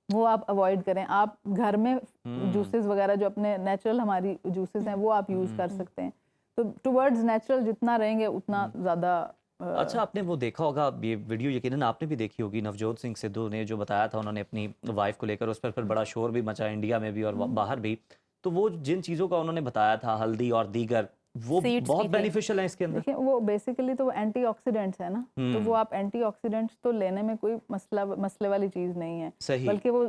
وہ آپ اوائڈ کریں. آپ گھر میں جوسز وغیرہ جو اپنے نیچرل ہماری جوسز ہیں وہ آپ یوز کر سکتے ہیں. تو ٹورڈز نیچرل جتنا رہیں گے اتنا زیادہ. اچھا, آپ نے وہ دیکھا ہوگا, یہ ویڈیو یقیناً آپ نے بھی دیکھی ہوگی, نوجوت سنگھ سدھو نے جو بتایا تھا, انہوں نے اپنی وائف کو لے کر, اس پر پھر بڑا شور بھی مچا انڈیا میں بھی اور باہر بھی. تو وہ جن چیزوں کا انہوں نے بتایا تھا, ہلدی اور دیگر, وہ بہت بینیفیشل ہیں اس کے اندر. دیکھیں وہ بیسیکلی تو وہ اینٹی آکسیڈنٹس ہیں نا, تو وہ آپ اینٹی آکسیڈنٹس تو لینے میں کوئی مسئلے والی چیز نہیں ہے, بلکہ وہ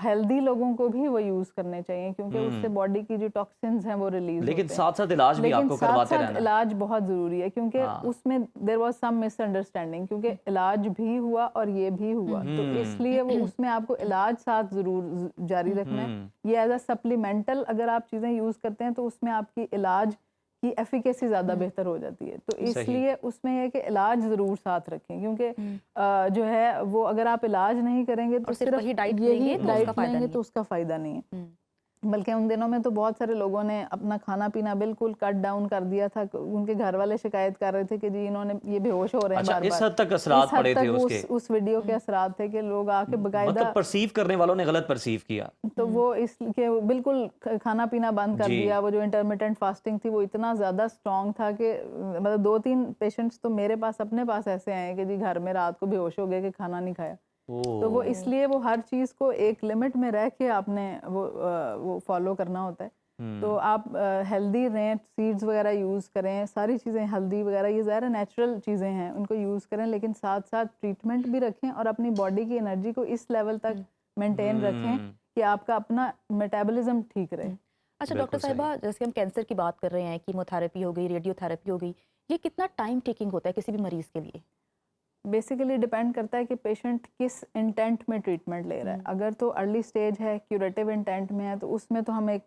ہیلدی لوگوں کو بھی وہ یوز کرنے چاہیے, کیونکہ اس سے باڈی کی جو ٹاکسنز ہیں وہ ریلیز ہوتے ہیں. لیکن ساتھ ساتھ علاج بھی آپ کو کرواتے رہنا. علاج بہت ضروری ہے, کیونکہ اس میں there was some miss understanding, کیونکہ علاج بھی ہوا اور یہ بھی ہوا, تو اس لیے وہ اس میں آپ کو علاج ساتھ ضرور جاری رکھنا ہے. یہ ایز اے سپلیمنٹل اگر آپ چیزیں یوز کرتے ہیں تو اس میں آپ کی علاج کی ایفیکیسی زیادہ بہتر ہو جاتی ہے. تو اس لیے اس میں یہ کہ علاج ضرور ساتھ رکھیں, کیونکہ جو ہے وہ اگر آپ علاج نہیں کریں گے تو صرف یہی ڈائٹ لیں گے تو اس کا فائدہ نہیں ہے. بلکہ ان دنوں میں تو بہت سارے لوگوں نے اپنا کھانا پینا بالکل کٹ ڈاؤن کر دیا تھا. ان کے گھر والے شکایت کر رہے تھے کہ جی انہوں نے یہ بے ہوش ہو رہے ہیں بار بار. اس حد تک اثرات پڑے تھے اس ویڈیو کے اثرات تھے کہ لوگ آ کے باقاعدہ مطلب پرسیو کرنے والوں نے غلط پرسیو کیا, تو وہ اس کے بالکل کھانا پینا بند کر دیا. وہ جو انٹرمیٹنٹ فاسٹنگ تھی وہ اتنا زیادہ اسٹرانگ تھا کہ مطلب 2-3 پیشنٹس تو میرے پاس اپنے پاس ایسے آئے کہ جی گھر میں رات کو بے ہوش ہو گئے کہ کھانا نہیں کھایا. تو وہ اس لیے وہ ہر چیز کو ایک لمٹ میں رہ کے آپ نے وہ فالو کرنا ہوتا ہے. تو آپ ہیلدی رہیں, سیڈز وغیرہ یوز کریں, ساری چیزیں ہلدی وغیرہ یہ ظاہر نیچرل چیزیں ہیں ان کو یوز کریں, لیکن ساتھ ساتھ ٹریٹمنٹ بھی رکھیں اور اپنی باڈی کی انرجی کو اس لیول تک مینٹین رکھیں کہ آپ کا اپنا میٹابولزم ٹھیک رہے. اچھا ڈاکٹر صاحبہ, جیسے ہم کینسر کی بات کر رہے ہیں, کیمو تھراپی ہو گئی, ریڈیو تھراپی ہو گئی, یہ کتنا ٹائم ٹیکنگ ہوتا ہے کسی بھی مریض کے لیے؟ بیسیکلی ڈپینڈ کرتا ہے کہ پیشنٹ کس انٹینٹ میں ٹریٹمنٹ لے رہا ہے. اگر تو ارلی سٹیج ہے, کیوریٹیو انٹینٹ میں ہے, تو اس میں تو ہم ایک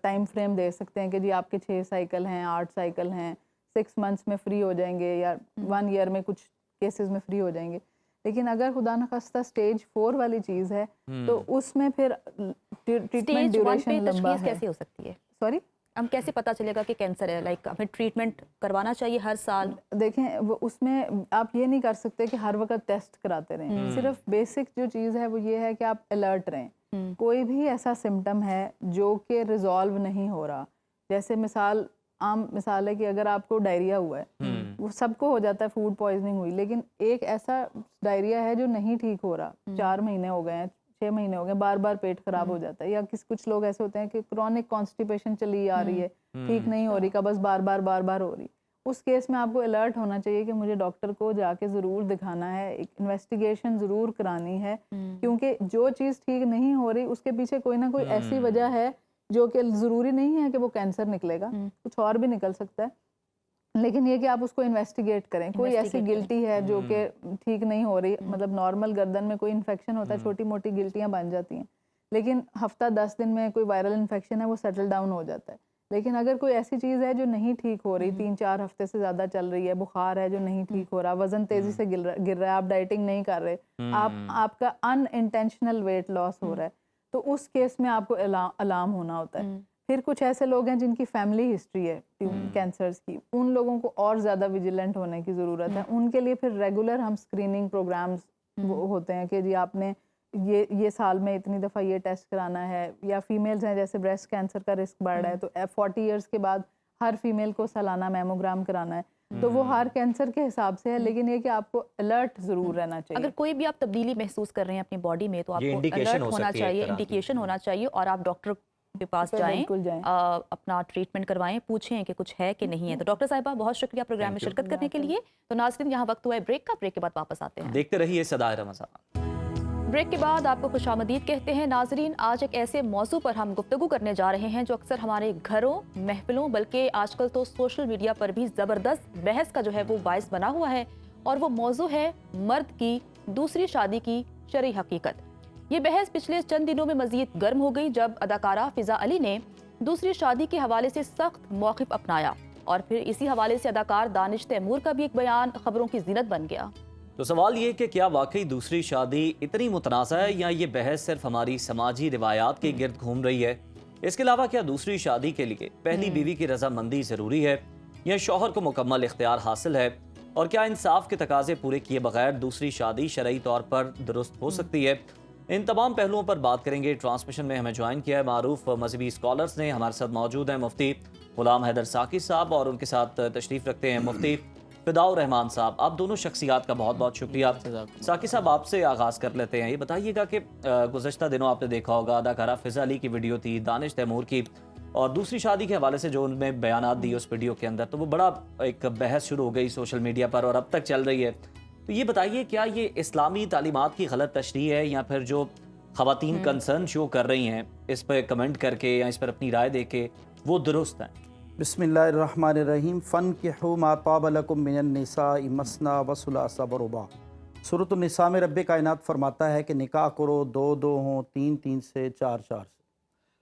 ٹائم فریم دے سکتے ہیں کہ جی آپ کے 6 سائیکل ہیں, 8 سائیکل ہیں, 6 منتھس میں فری ہو جائیں گے, یا 1 ایئر میں کچھ کیسز میں فری ہو جائیں گے. لیکن اگر خدا نخواستہ سٹیج 4 والی چیز ہے تو اس میں پھر ٹریٹمنٹ ڈیوریشن لمبا ہے. کیسے ہو سکتی ہے؟ سوری, ہم کیسے پتہ چلے گا کہ کینسر ہے؟ لائک ہمیں ٹریٹمنٹ کروانا چاہیے ہر سال؟ دیکھیں وہ اس میں آپ یہ نہیں کر سکتے کہ ہر وقت ٹیسٹ کراتے رہیں. صرف بیسک جو چیز ہے وہ یہ ہے کہ آپ الرٹ رہیں. کوئی بھی ایسا سمٹم ہے جو کہ ریزالو نہیں ہو رہا, جیسے عام مثال ہے کہ اگر آپ کو ڈائریا ہوا ہے, وہ سب کو ہو جاتا ہے, فوڈ پوائزننگ ہوئی, لیکن ایک ایسا ڈائریا ہے جو نہیں ٹھیک ہو رہا, 4 مہینے ہو گئے ہیں, 6 مہینے ہو گئے, بار بار پیٹ خراب ہو جاتا ہے, یا کچھ لوگ ایسے ہوتے ہیں کہ کرونک کانسٹیپیشن چلی آ رہی ہے, ٹھیک نہیں ہو رہی, کا بس بار بار ہو رہی. اس کیس میں آپ کو الرٹ ہونا چاہیے کہ مجھے ڈاکٹر کو جا کے ضرور دکھانا ہے, ایک انویسٹیگیشن ضرور کرانی ہے, کیونکہ جو چیز ٹھیک نہیں ہو رہی اس کے پیچھے کوئی نہ کوئی ایسی وجہ ہے جو کہ ضروری نہیں ہے کہ وہ کینسر نکلے گا, کچھ اور بھی نکل سکتا ہے. لیکن یہ کہ آپ اس کو انویسٹیگیٹ کریں. کوئی ایسی گلٹی ہے جو کہ ٹھیک نہیں ہو رہی, مطلب نارمل گردن میں کوئی انفیکشن ہوتا ہے, چھوٹی موٹی گلٹیاں بن جاتی ہیں, لیکن ہفتہ 10 دن میں کوئی وائرل انفیکشن ہے وہ سیٹل ڈاؤن ہو جاتا ہے. لیکن اگر کوئی ایسی چیز ہے جو نہیں ٹھیک ہو رہی, 3-4 ہفتے سے زیادہ چل رہی ہے, بخار ہے جو نہیں ٹھیک ہو رہا, وزن تیزی سے گر رہا ہے, آپ ڈائٹنگ نہیں کر رہے, آپ کا ان انٹینشنل ویٹ لاس ہو رہا ہے, تو اس کیس میں آپ کو الارم ہونا ہوتا ہے. پھر کچھ ایسے لوگ ہیں جن کی فیملی ہسٹری ہے کینسرز کی, ان لوگوں کو اور زیادہ ویجیلنٹ ہونے کی ضرورت ہے. ان کے لیے پھر ریگولر ہم اسکریننگ پروگرامز ہوتے ہیں کہ جی آپ نے یہ سال میں اتنی دفعہ یہ ٹیسٹ کرانا ہے. یا فیمیلز ہیں جیسے بریسٹ کینسر کا رسک بڑھ رہا ہے, تو 40 ایئرس کے بعد ہر فیمیل کو سالانہ میموگرام کرانا ہے. تو وہ ہر کینسر کے حساب سے ہے, لیکن یہ کہ آپ کو الرٹ ضرور رہنا چاہیے. اگر کوئی بھی آپ تبدیلی محسوس کر رہے ہیں اپنی باڈی میں تو آپ کو الرٹ ہونا چاہیے, انڈیکیشن ہونا چاہیے, اور آپ ڈاکٹر کے پاس جائیں, اپنا ٹریٹمنٹ کروائیں, پوچھیں کہ کچھ ہے کہ نہیں ہے. تو ڈاکٹر صاحبہ بہت شکریہ پروگرام میں شرکت کرنے کے لیے. تو ناظرین یہاں وقت ہوا ہے بریک کا, بریک کے بعد واپس آتے ہیں. دیکھتے رہیے صدائے رمضان. بریک کے بعد آپ کو خوش آمدید کہتے ہیں. ناظرین, آج ایک ایسے موضوع پر ہم گفتگو کرنے جا رہے ہیں جو اکثر ہمارے گھروں, محفلوں, بلکہ آج کل تو سوشل میڈیا پر بھی زبردست بحث کا جو ہے وہ باعث بنا ہوا ہے, اور وہ موضوع ہے مرد کی دوسری شادی کی شرعی حقیقت. یہ بحث پچھلے چند دنوں میں مزید گرم ہو گئی جب اداکارہ فضا علی نے دوسری شادی کے حوالے سے سخت موقف اپنایا, اور پھر اسی حوالے سے اداکار دانش تیمور کا بھی ایک بیان خبروں کی زینت بن گیا. تو سوال یہ کہ کیا واقعی دوسری شادی اتنی متنازع ہے, یا یہ بحث صرف ہماری سماجی روایات کے گرد گھوم رہی ہے؟ اس کے علاوہ کیا دوسری شادی کے لیے پہلی بیوی کی رضامندی ضروری ہے, یا شوہر کو مکمل اختیار حاصل ہے؟ اور کیا انصاف کے تقاضے پورے کیے بغیر دوسری شادی شرعی طور پر درست ہو سکتی ہے؟ ان تمام پہلوؤں پر بات کریں گے. ٹرانسمیشن میں ہمیں جوائن کیا ہے معروف مذہبی اسکالرز نے. ہمارے ساتھ موجود ہیں مفتی غلام حیدر ساقی صاحب, اور ان کے ساتھ تشریف رکھتے ہیں مفتی فداء الرحمان صاحب. آپ دونوں شخصیات کا بہت بہت شکریہ. ساقی صاحب, آپ سے آغاز کر لیتے ہیں. یہ بتائیے گا کہ گزشتہ دنوں آپ نے دیکھا ہوگا اداکارہ فضا علی کی ویڈیو تھی, دانش تیمور کی, اور دوسری شادی کے حوالے سے جو ان میں بیانات دی اس ویڈیو کے اندر, تو وہ بڑا ایک بحث شروع ہو گئی سوشل میڈیا پر, اور اب تک چل رہی ہے. تو یہ بتائیے, کیا یہ اسلامی تعلیمات کی غلط تشریح ہے, یا پھر جو خواتین کنسرن شو کر رہی ہیں اس پہ کمنٹ کر کے یا اس پر اپنی رائے دے کے, وہ درست ہیں؟ بسم اللہ الرحمن الرحیم. فَانْكِحُوا مَا طَابَ لَكُم مِّنَ النِّسَاءِ مَثْنَىٰ وَثُلَاثَ وَرُبَاع. سورۃ النساء میں رب کائنات فرماتا ہے کہ نکاح کرو 2 ہوں, 3 سے, 4 سے.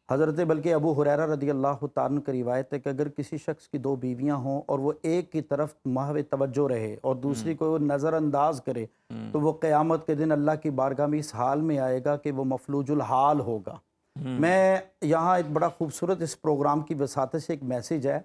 حضرت بلکہ ابو ہریرہ رضی اللہ تعالیٰ عنہ کی روایت ہے کہ اگر کسی شخص کی 2 بیویاں ہوں اور وہ ایک کی طرف محو توجہ رہے اور دوسری کو نظر انداز کرے, تو وہ قیامت کے دن اللہ کی بارگاہ میں اس حال میں آئے گا کہ وہ مفلوج الحال ہوگا. میں یہاں ایک بڑا خوبصورت اس پروگرام کی وساطت سے ایک میسیج ہے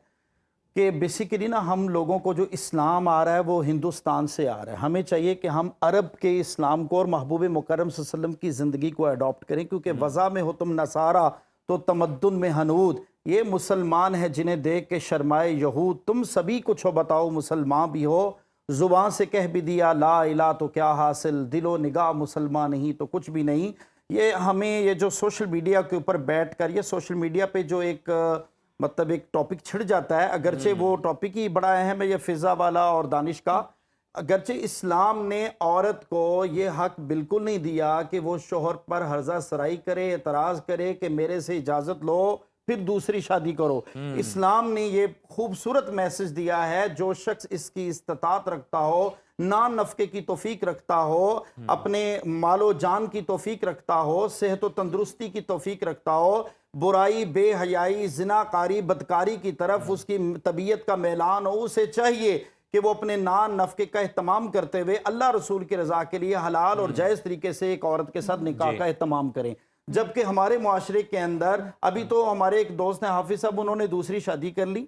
کہ بیسیکلی نا ہم لوگوں کو جو اسلام آ رہا ہے وہ ہندوستان سے آ رہا ہے. ہمیں چاہیے کہ ہم عرب کے اسلام کو اور محبوب مکرم صلی اللہ علیہ وسلم کی زندگی کو اڈاپٹ کریں, کیونکہ وضع میں ہو تم نصارہ تو تمدن میں ہنود. یہ مسلمان ہے جنہیں دیکھ کے شرمائے یہود, تم سبھی کچھ ہو بتاؤ مسلمان بھی ہو, زبان سے کہہ بھی دیا لا الہ تو کیا حاصل, دل و نگاہ مسلمان نہیں تو کچھ بھی نہیں. یہ ہمیں یہ جو سوشل میڈیا کے اوپر بیٹھ کر یہ سوشل میڈیا پہ جو ایک مطلب ایک ٹاپک چھڑ جاتا ہے، اگرچہ وہ ٹاپک ہی بڑا اہم ہے یہ فضا والا اور دانش کا، اگرچہ اسلام نے عورت کو یہ حق بالکل نہیں دیا کہ وہ شوہر پر ہرزہ سرائی کرے، اعتراض کرے کہ میرے سے اجازت لو پھر دوسری شادی کرو۔ اسلام نے یہ خوبصورت میسج دیا ہے، جو شخص اس کی استطاعت رکھتا ہو، نان نفقے کی توفیق رکھتا ہو، اپنے مال و جان کی توفیق رکھتا ہو، صحت و تندرستی کی توفیق رکھتا ہو، برائی، بے حیائی، زناکاری، بدکاری کی طرف اس کی طبیعت کا میلان ہو، اسے چاہیے کہ وہ اپنے نان نفقے کا اہتمام کرتے ہوئے اللہ رسول کی رضا کے لیے حلال اور جائز طریقے سے ایک عورت کے ساتھ نکاح کا اہتمام کریں۔ جبکہ ہمارے معاشرے کے اندر ابھی تو ہمارے ایک دوست ہیں حافظ صاحب، انہوں نے دوسری شادی کر لی،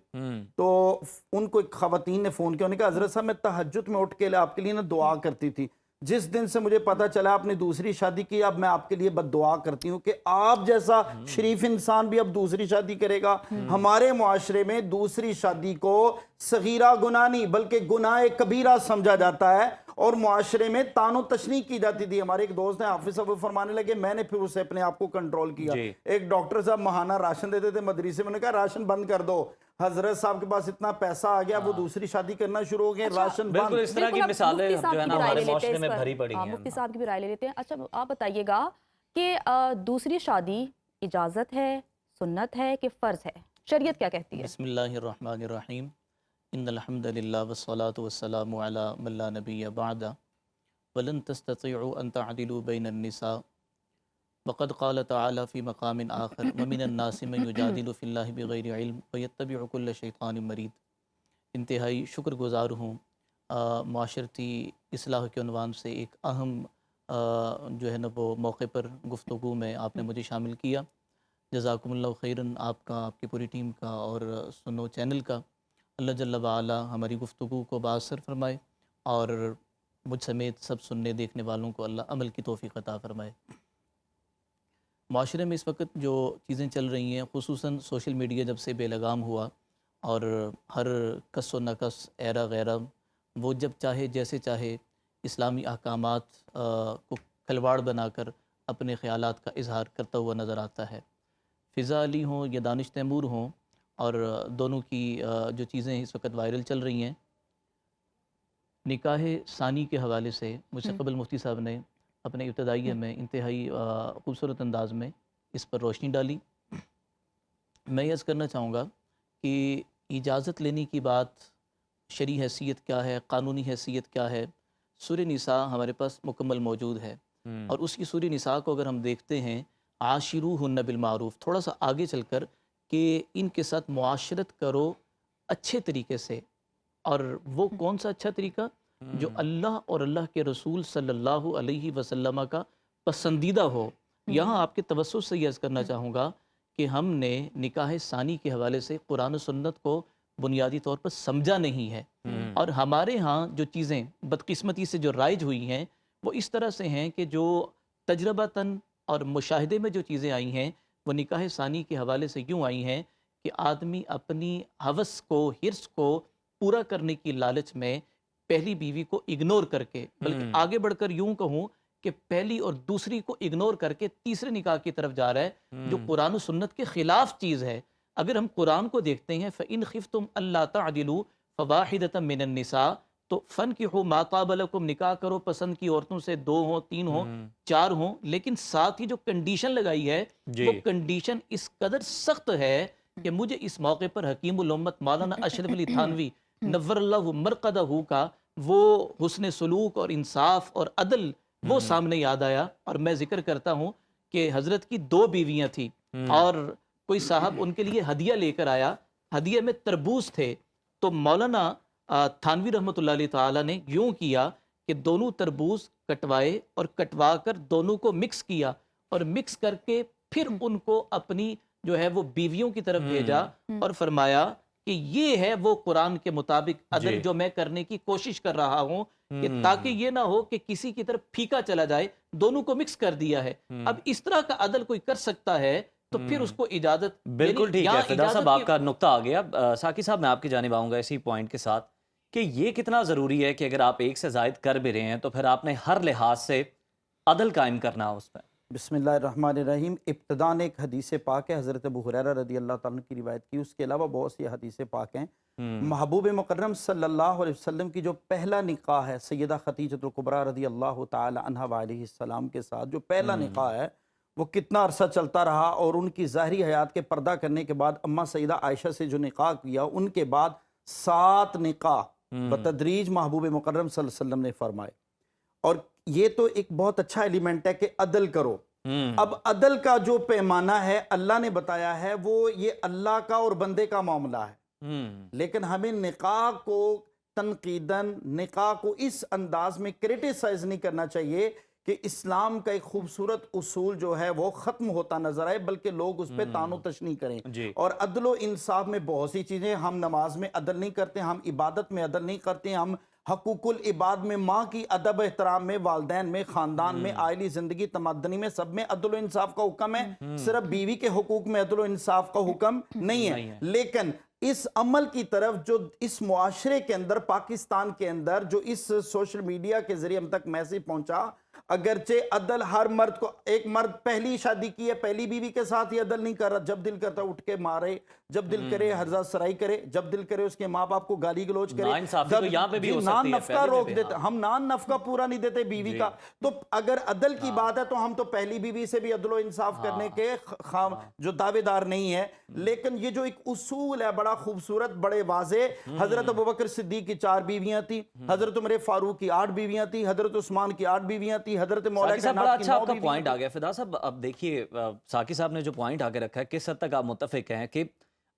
تو ان کو ایک خواتین نے فون کیا، انہوں نے کہا حضرت صاحب میں تہجد میں اٹھ کے آپ کے لیے دعا کرتی تھی، جس دن سے مجھے پتا چلا آپ نے دوسری شادی کی، اب میں آپ کے لیے بد دعا کرتی ہوں کہ آپ جیسا شریف انسان بھی اب دوسری شادی کرے گا۔ ہمارے معاشرے میں دوسری شادی کو صغیرہ گناہ نہیں بلکہ گناہ کبیرہ سمجھا جاتا ہے، اور معاشرے میں تان و تشنیع کی جاتی تھی۔ ہمارے ایک دوست ہیں حافظ صاحب، وہ فرمانے لگے میں نے پھر اسے اپنے آپ کو کنٹرول کیا۔ ایک ڈاکٹر صاحب ماہانہ راشن دیتے تھے مدرسے میں، نے کہا راشن بند کر دو، حضرت صاحب کے پاس اتنا پیسہ آ گیا وہ دوسری شادی کرنا شروع ہو گئے، راشن بند۔ بالکل اس طرح کی مثالیں جو ہے نا ہمارے معاشرے میں بھری پڑی ہیں۔ مفتی صاحب کی بھی رائے لے لیتے ہیں۔ اچھا آپ بتائیے گا کہ دوسری شادی اجازت ہے، سنت ہے کہ فرض ہے؟ شریعت کیا کہتی ہے؟ بسم اللہ الرحمن الرحیم، ان الحمد للہ والصلاة والسلام علی من لا نبی بعد ولن تستطيعوا ان تعدلوا بین النساء وقد قال تعالی فی مقام آخر ومن الناس من یجادل فی اللہ بغیر علم ویتبع کل شیطان مرید۔ انتہائی شکر گزار ہوں معاشرتی اصلاح کے عنوان سے ایک اہم جو ہے نا وہ موقع پر گفتگو میں آپ نے مجھے شامل کیا۔ جزاکم اللہ خیراً، آپ کا، آپ کی پوری ٹیم کا اور سنو چینل کا۔ اللہ جل وعلا ہماری گفتگو کو بااثر فرمائے اور مجھ سمیت سب سننے دیکھنے والوں کو اللہ عمل کی توفیق عطا فرمائے۔ معاشرے میں اس وقت جو چیزیں چل رہی ہیں، خصوصاً سوشل میڈیا جب سے بے لگام ہوا اور ہر کس و نقص ایرا غیرہ وہ جب چاہے جیسے چاہے اسلامی احکامات کو کھلواڑ بنا کر اپنے خیالات کا اظہار کرتا ہوا نظر آتا ہے۔ فضا علی ہوں یا دانش تیمور ہوں، اور دونوں کی جو چیزیں اس وقت وائرل چل رہی ہیں، نکاح ثانی کے حوالے سے مجھ سے قبل مفتی صاحب نے اپنے ابتدائیہ میں انتہائی خوبصورت انداز میں اس پر روشنی ڈالی۔ میں یہ عرض کرنا چاہوں گا کہ اجازت لینے کی بات شرعی حیثیت کیا ہے، قانونی حیثیت کیا ہے، سورہ نساء ہمارے پاس مکمل موجود ہے، اور اس کی سورہ نساء کو اگر ہم دیکھتے ہیں، عاشروہن بالمعروف، تھوڑا سا آگے چل کر کہ ان کے ساتھ معاشرت کرو اچھے طریقے سے، اور وہ کون سا اچھا طریقہ جو اللہ اور اللہ کے رسول صلی اللہ علیہ وسلم کا پسندیدہ ہو۔ یہاں آپ کے توسط سے یہ عرض کرنا چاہوں گا کہ ہم نے نکاح ثانی کے حوالے سے قرآن و سنت کو بنیادی طور پر سمجھا نہیں ہے، اور ہمارے ہاں جو چیزیں بدقسمتی سے جو رائج ہوئی ہیں وہ اس طرح سے ہیں کہ جو تجربتاً اور مشاہدے میں جو چیزیں آئی ہیں وہ نکاح ثانی کے حوالے سے یوں آئی ہیں کہ آدمی اپنی ہوس کو، حرص کو پورا کرنے کی لالچ میں پہلی بیوی کو اگنور کر کے، بلکہ آگے بڑھ کر یوں کہوں کہ پہلی اور دوسری کو اگنور کر کے تیسرے نکاح کی طرف جا رہا ہے، جو قرآن و سنت کے خلاف چیز ہے۔ اگر ہم قرآن کو دیکھتے ہیں فَإِنْ خِفْتُمْ أَلَّا تَعْدِلُوا فَوَاحِدَةً مِّنَ النِّسَاءِ، تو فَانْكِحُوا مَا طَابَ لَكُمْ، نکاح کرو پسند کی عورتوں سے، 2 ہوں، 3 ہوں، 4 ہوں، لیکن ساتھ ہی جو کنڈیشن لگائی ہے وہ کنڈیشن اس قدر سخت ہے کہ مجھے اس موقع پر حکیم الامت مولانا اشرف علی تھانوی نور اللہ مرقدہ کا وہ حسن سلوک اور انصاف اور عدل وہ سامنے یاد آیا، اور میں ذکر کرتا ہوں کہ حضرت کی 2 بیویاں تھیں، اور کوئی صاحب ان کے لیے ہدیہ لے کر آیا، ہدیہ میں تربوز تھے، تو مولانا تھانوی رحمۃ اللہ علیہ تعالیٰ نے یوں کیا کہ دونوں تربوز کٹوائے اور کٹوا کر دونوں کو مکس کیا، اور مکس کر کے پھر ان کو اپنی جو ہے وہ بیویوں کی طرف بھیجا، اور فرمایا کہ یہ ہے وہ قرآن کے مطابق عدل جو میں کرنے کی کوشش کر رہا ہوں، کہ تاکہ یہ نہ ہو کہ کسی کی طرف پھیکا چلا جائے، دونوں کو مکس کر دیا ہے۔ اب اس طرح کا عدل کوئی کر سکتا ہے تو پھر اس کو اجازت، بالکل ٹھیک ہے فدا صاحب، آپ کا نقطہ آ گیا۔ ساقی صاحب میں آپ کی جانب آؤں گا اسی پوائنٹ کے ساتھ کہ یہ کتنا ضروری ہے کہ اگر آپ ایک سے زائد کر بھی رہے ہیں تو پھر آپ نے ہر لحاظ سے عدل قائم کرنا اس پہ۔ बिस्मिल्लाहिर्रहमानिर्रहीम। इब्तिदान एक हदीस पाक है, हज़रत अबू हुरैरा रदी अल्लाह ताला की रिवायत की। उसके अलावा बहुत सी हदीस पाक हैं। महबूब मुकर्रम सल्लल्लाहु अलैहि वसल्लम की जो पहला निकाह है सैयदा खदीजतुल कुबरा रदी अल्लाह ताला अन्हा व अलैहिस्सलाम के साथ, जो पहला निकाह है वो कितना अरसा चलता रहा, और उनकी ज़ाहरी हयात के पर्दा करने के बाद अम्मा सैयदा आयशा से जो निकाह किया, उनके बाद 7 निकाह बतदरीज महबूब मुकर्रम सल्लल्लाहु अलैहि वसल्लम ने फरमाए। और ये तो एक बहुत अच्छा एलिमेंट है कि अदल करो। अब अदल का जो पैमाना है अल्लाह ने बताया है, वो ये अल्लाह का और बंदे का मामला है। लेकिन हमें निकाह को तनकीदन, निकाह को इस अंदाज में क्रिटिसाइज नहीं करना चाहिए कि इस्लाम का एक खूबसूरत उसूल जो है वो ख़त्म होता नजर आए, बल्कि लोग उस पर तानो तशनी करें। और अदल इंसाफ में बहुत सी चीज़ें, हम नमाज में अदल नहीं करते, हम इबादत में अदल नहीं करते, हम हकूकुल इबाद में, माँ की अदब एहतराम में, वालदैन में, ख़ानदान में, आइली ज़िंदगी तमद्दनी में, सब में अदल इंसाफ का हुक्म है। सिर्फ बीवी के हुकूक में अदल इंसाफ का हुक्म नहीं है। लेकिन इस अमल की तरफ जो इस मुआशरे के अंदर, पाकिस्तान के अंदर जो इस सोशल मीडिया के ज़रिए हम तक मैसेज पहुँचा, अगरचे अदल हर मर्द को, एक मर्द पहली शादी की है, पहली बीवी के साथ ही अदल नहीं कर रहा, जब दिल करता उठ के मारे, जब दिल करे हर्जा सराई करे, जब दिल करे उसके माँ बाप को गाली गलौज करे, नान नफका रोक देते, हम नान नफका पूरा नहीं देते बीवी का। तो अगर अदल की बात है तो हम तो पहली बीवी से भी अदल इंसाफ करने के जो दावेदार नहीं है। लेकिन ये जो एक उसूल है बड़ा खूबसूरत, बड़े वाजे, हजरत अबू बकर सिद्दीक की 4 बीवियां थी, हजरत उमर फारूक की 8 बीवियां थी, हजरत उस्मान की 8 बीवियां थी, हजरत मौला साकी साहब बड़ा अच्छा आपका पॉइंट आ गया फिदा साहब। अब देखिए साकी साहब ने जो पॉइंट आगे रखा है, किस हद तक आप मुत्तफिक हैं कि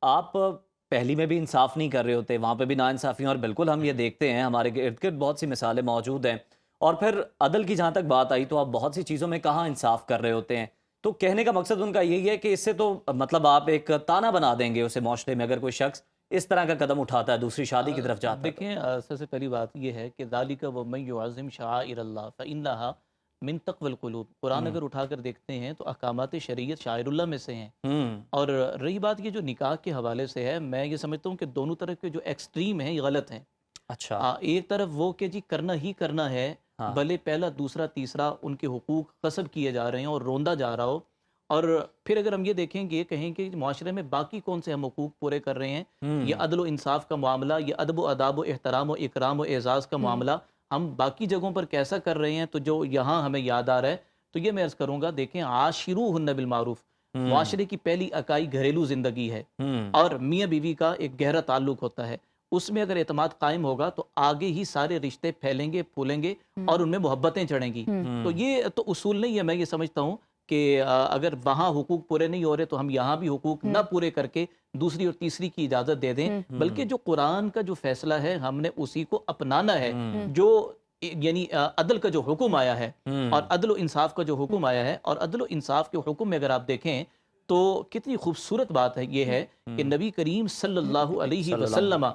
आप पहली में भी इंसाफ नहीं कर रहे होते, वहाँ पे भी नाइंसाफी, और बिल्कुल हम ये देखते हैं, हमारे इर्द गिर्द बहुत सी मिसालें मौजूद हैं। और फिर अदल की जहाँ तक बात आई तो आप बहुत सी चीज़ों में कहाँ इंसाफ कर रहे होते हैं। तो कहने का मकसद उनका यही है कि इससे तो मतलब आप एक ताना बना देंगे उसे माशरे में, अगर कोई शख्स इस तरह का कदम उठाता है, दूसरी शादी की तरफ जाता है। देखें, सबसे पहली बात यह है कि ज़ालिका वमन युअज़्ज़िम शआइरल्लाह फ़इन्नहा मिन तक़वल क़ुलूब। कुरान अगर उठाकर देखते हैं तो अहकामात शरीयत शाइरुल्लाह में से हैं। और रही बात ये जो निकाह के हवाले से है, मैं ये समझता हूँ कि दोनों तरफ के जो एक्सट्रीम हैं ये गलत हैं। अच्छा, एक तरफ वो कि जी करना ही करना है, भले पहला दूसरा तीसरा उनके हुकूक कसब किए जा रहे हैं और रोंदा जा रहा हो, और फिर अगर हम ये देखेंगे, कहें कि माशरे में बाकी कौन से हम हुकूक पूरे कर रहे हैं, ये अदल व इंसाफ का मामला, ये अदब व अदाब व एहतराम व इकराम व एजाज़ का मामला हम बाकी जगहों पर कैसा कर रहे हैं, तो जो यहाँ हमें याद आ रहा है, तो ये मैं अर्ज़ करूँगा, देखें आशिरूहुन्ना बिल मारूफ, माशरे की पहली इकाई घरेलू ज़िंदगी है, और मियाँ बीवी का एक गहरा ताल्लुक़ होता है। उसमें अगर एतमाद कायम होगा तो आगे ही सारे रिश्ते फैलेंगे, फूलेंगे और उनमें मोहब्बतें चढ़ेंगी। तो ये तो उसूल नहीं है। मैं ये समझता हूँ कि अगर वहाँ हुकूक पूरे नहीं हो रहे तो हम यहाँ भी हुकूक ना पूरे करके दूसरी और तीसरी की इजाज़त दे दें, बल्कि जो कुरान का जो फैसला है हमने उसी को अपनाना है, जो यानी अदल का जो हुक्म आया है और अदल व इंसाफ का जो हुक्म आया है। और अदल व इंसाफ के हुक्म में अगर आप देखें तो कितनी खूबसूरत बात है, ये है कि नबी करीम सल्लल्लाहु अलैहि वसल्लम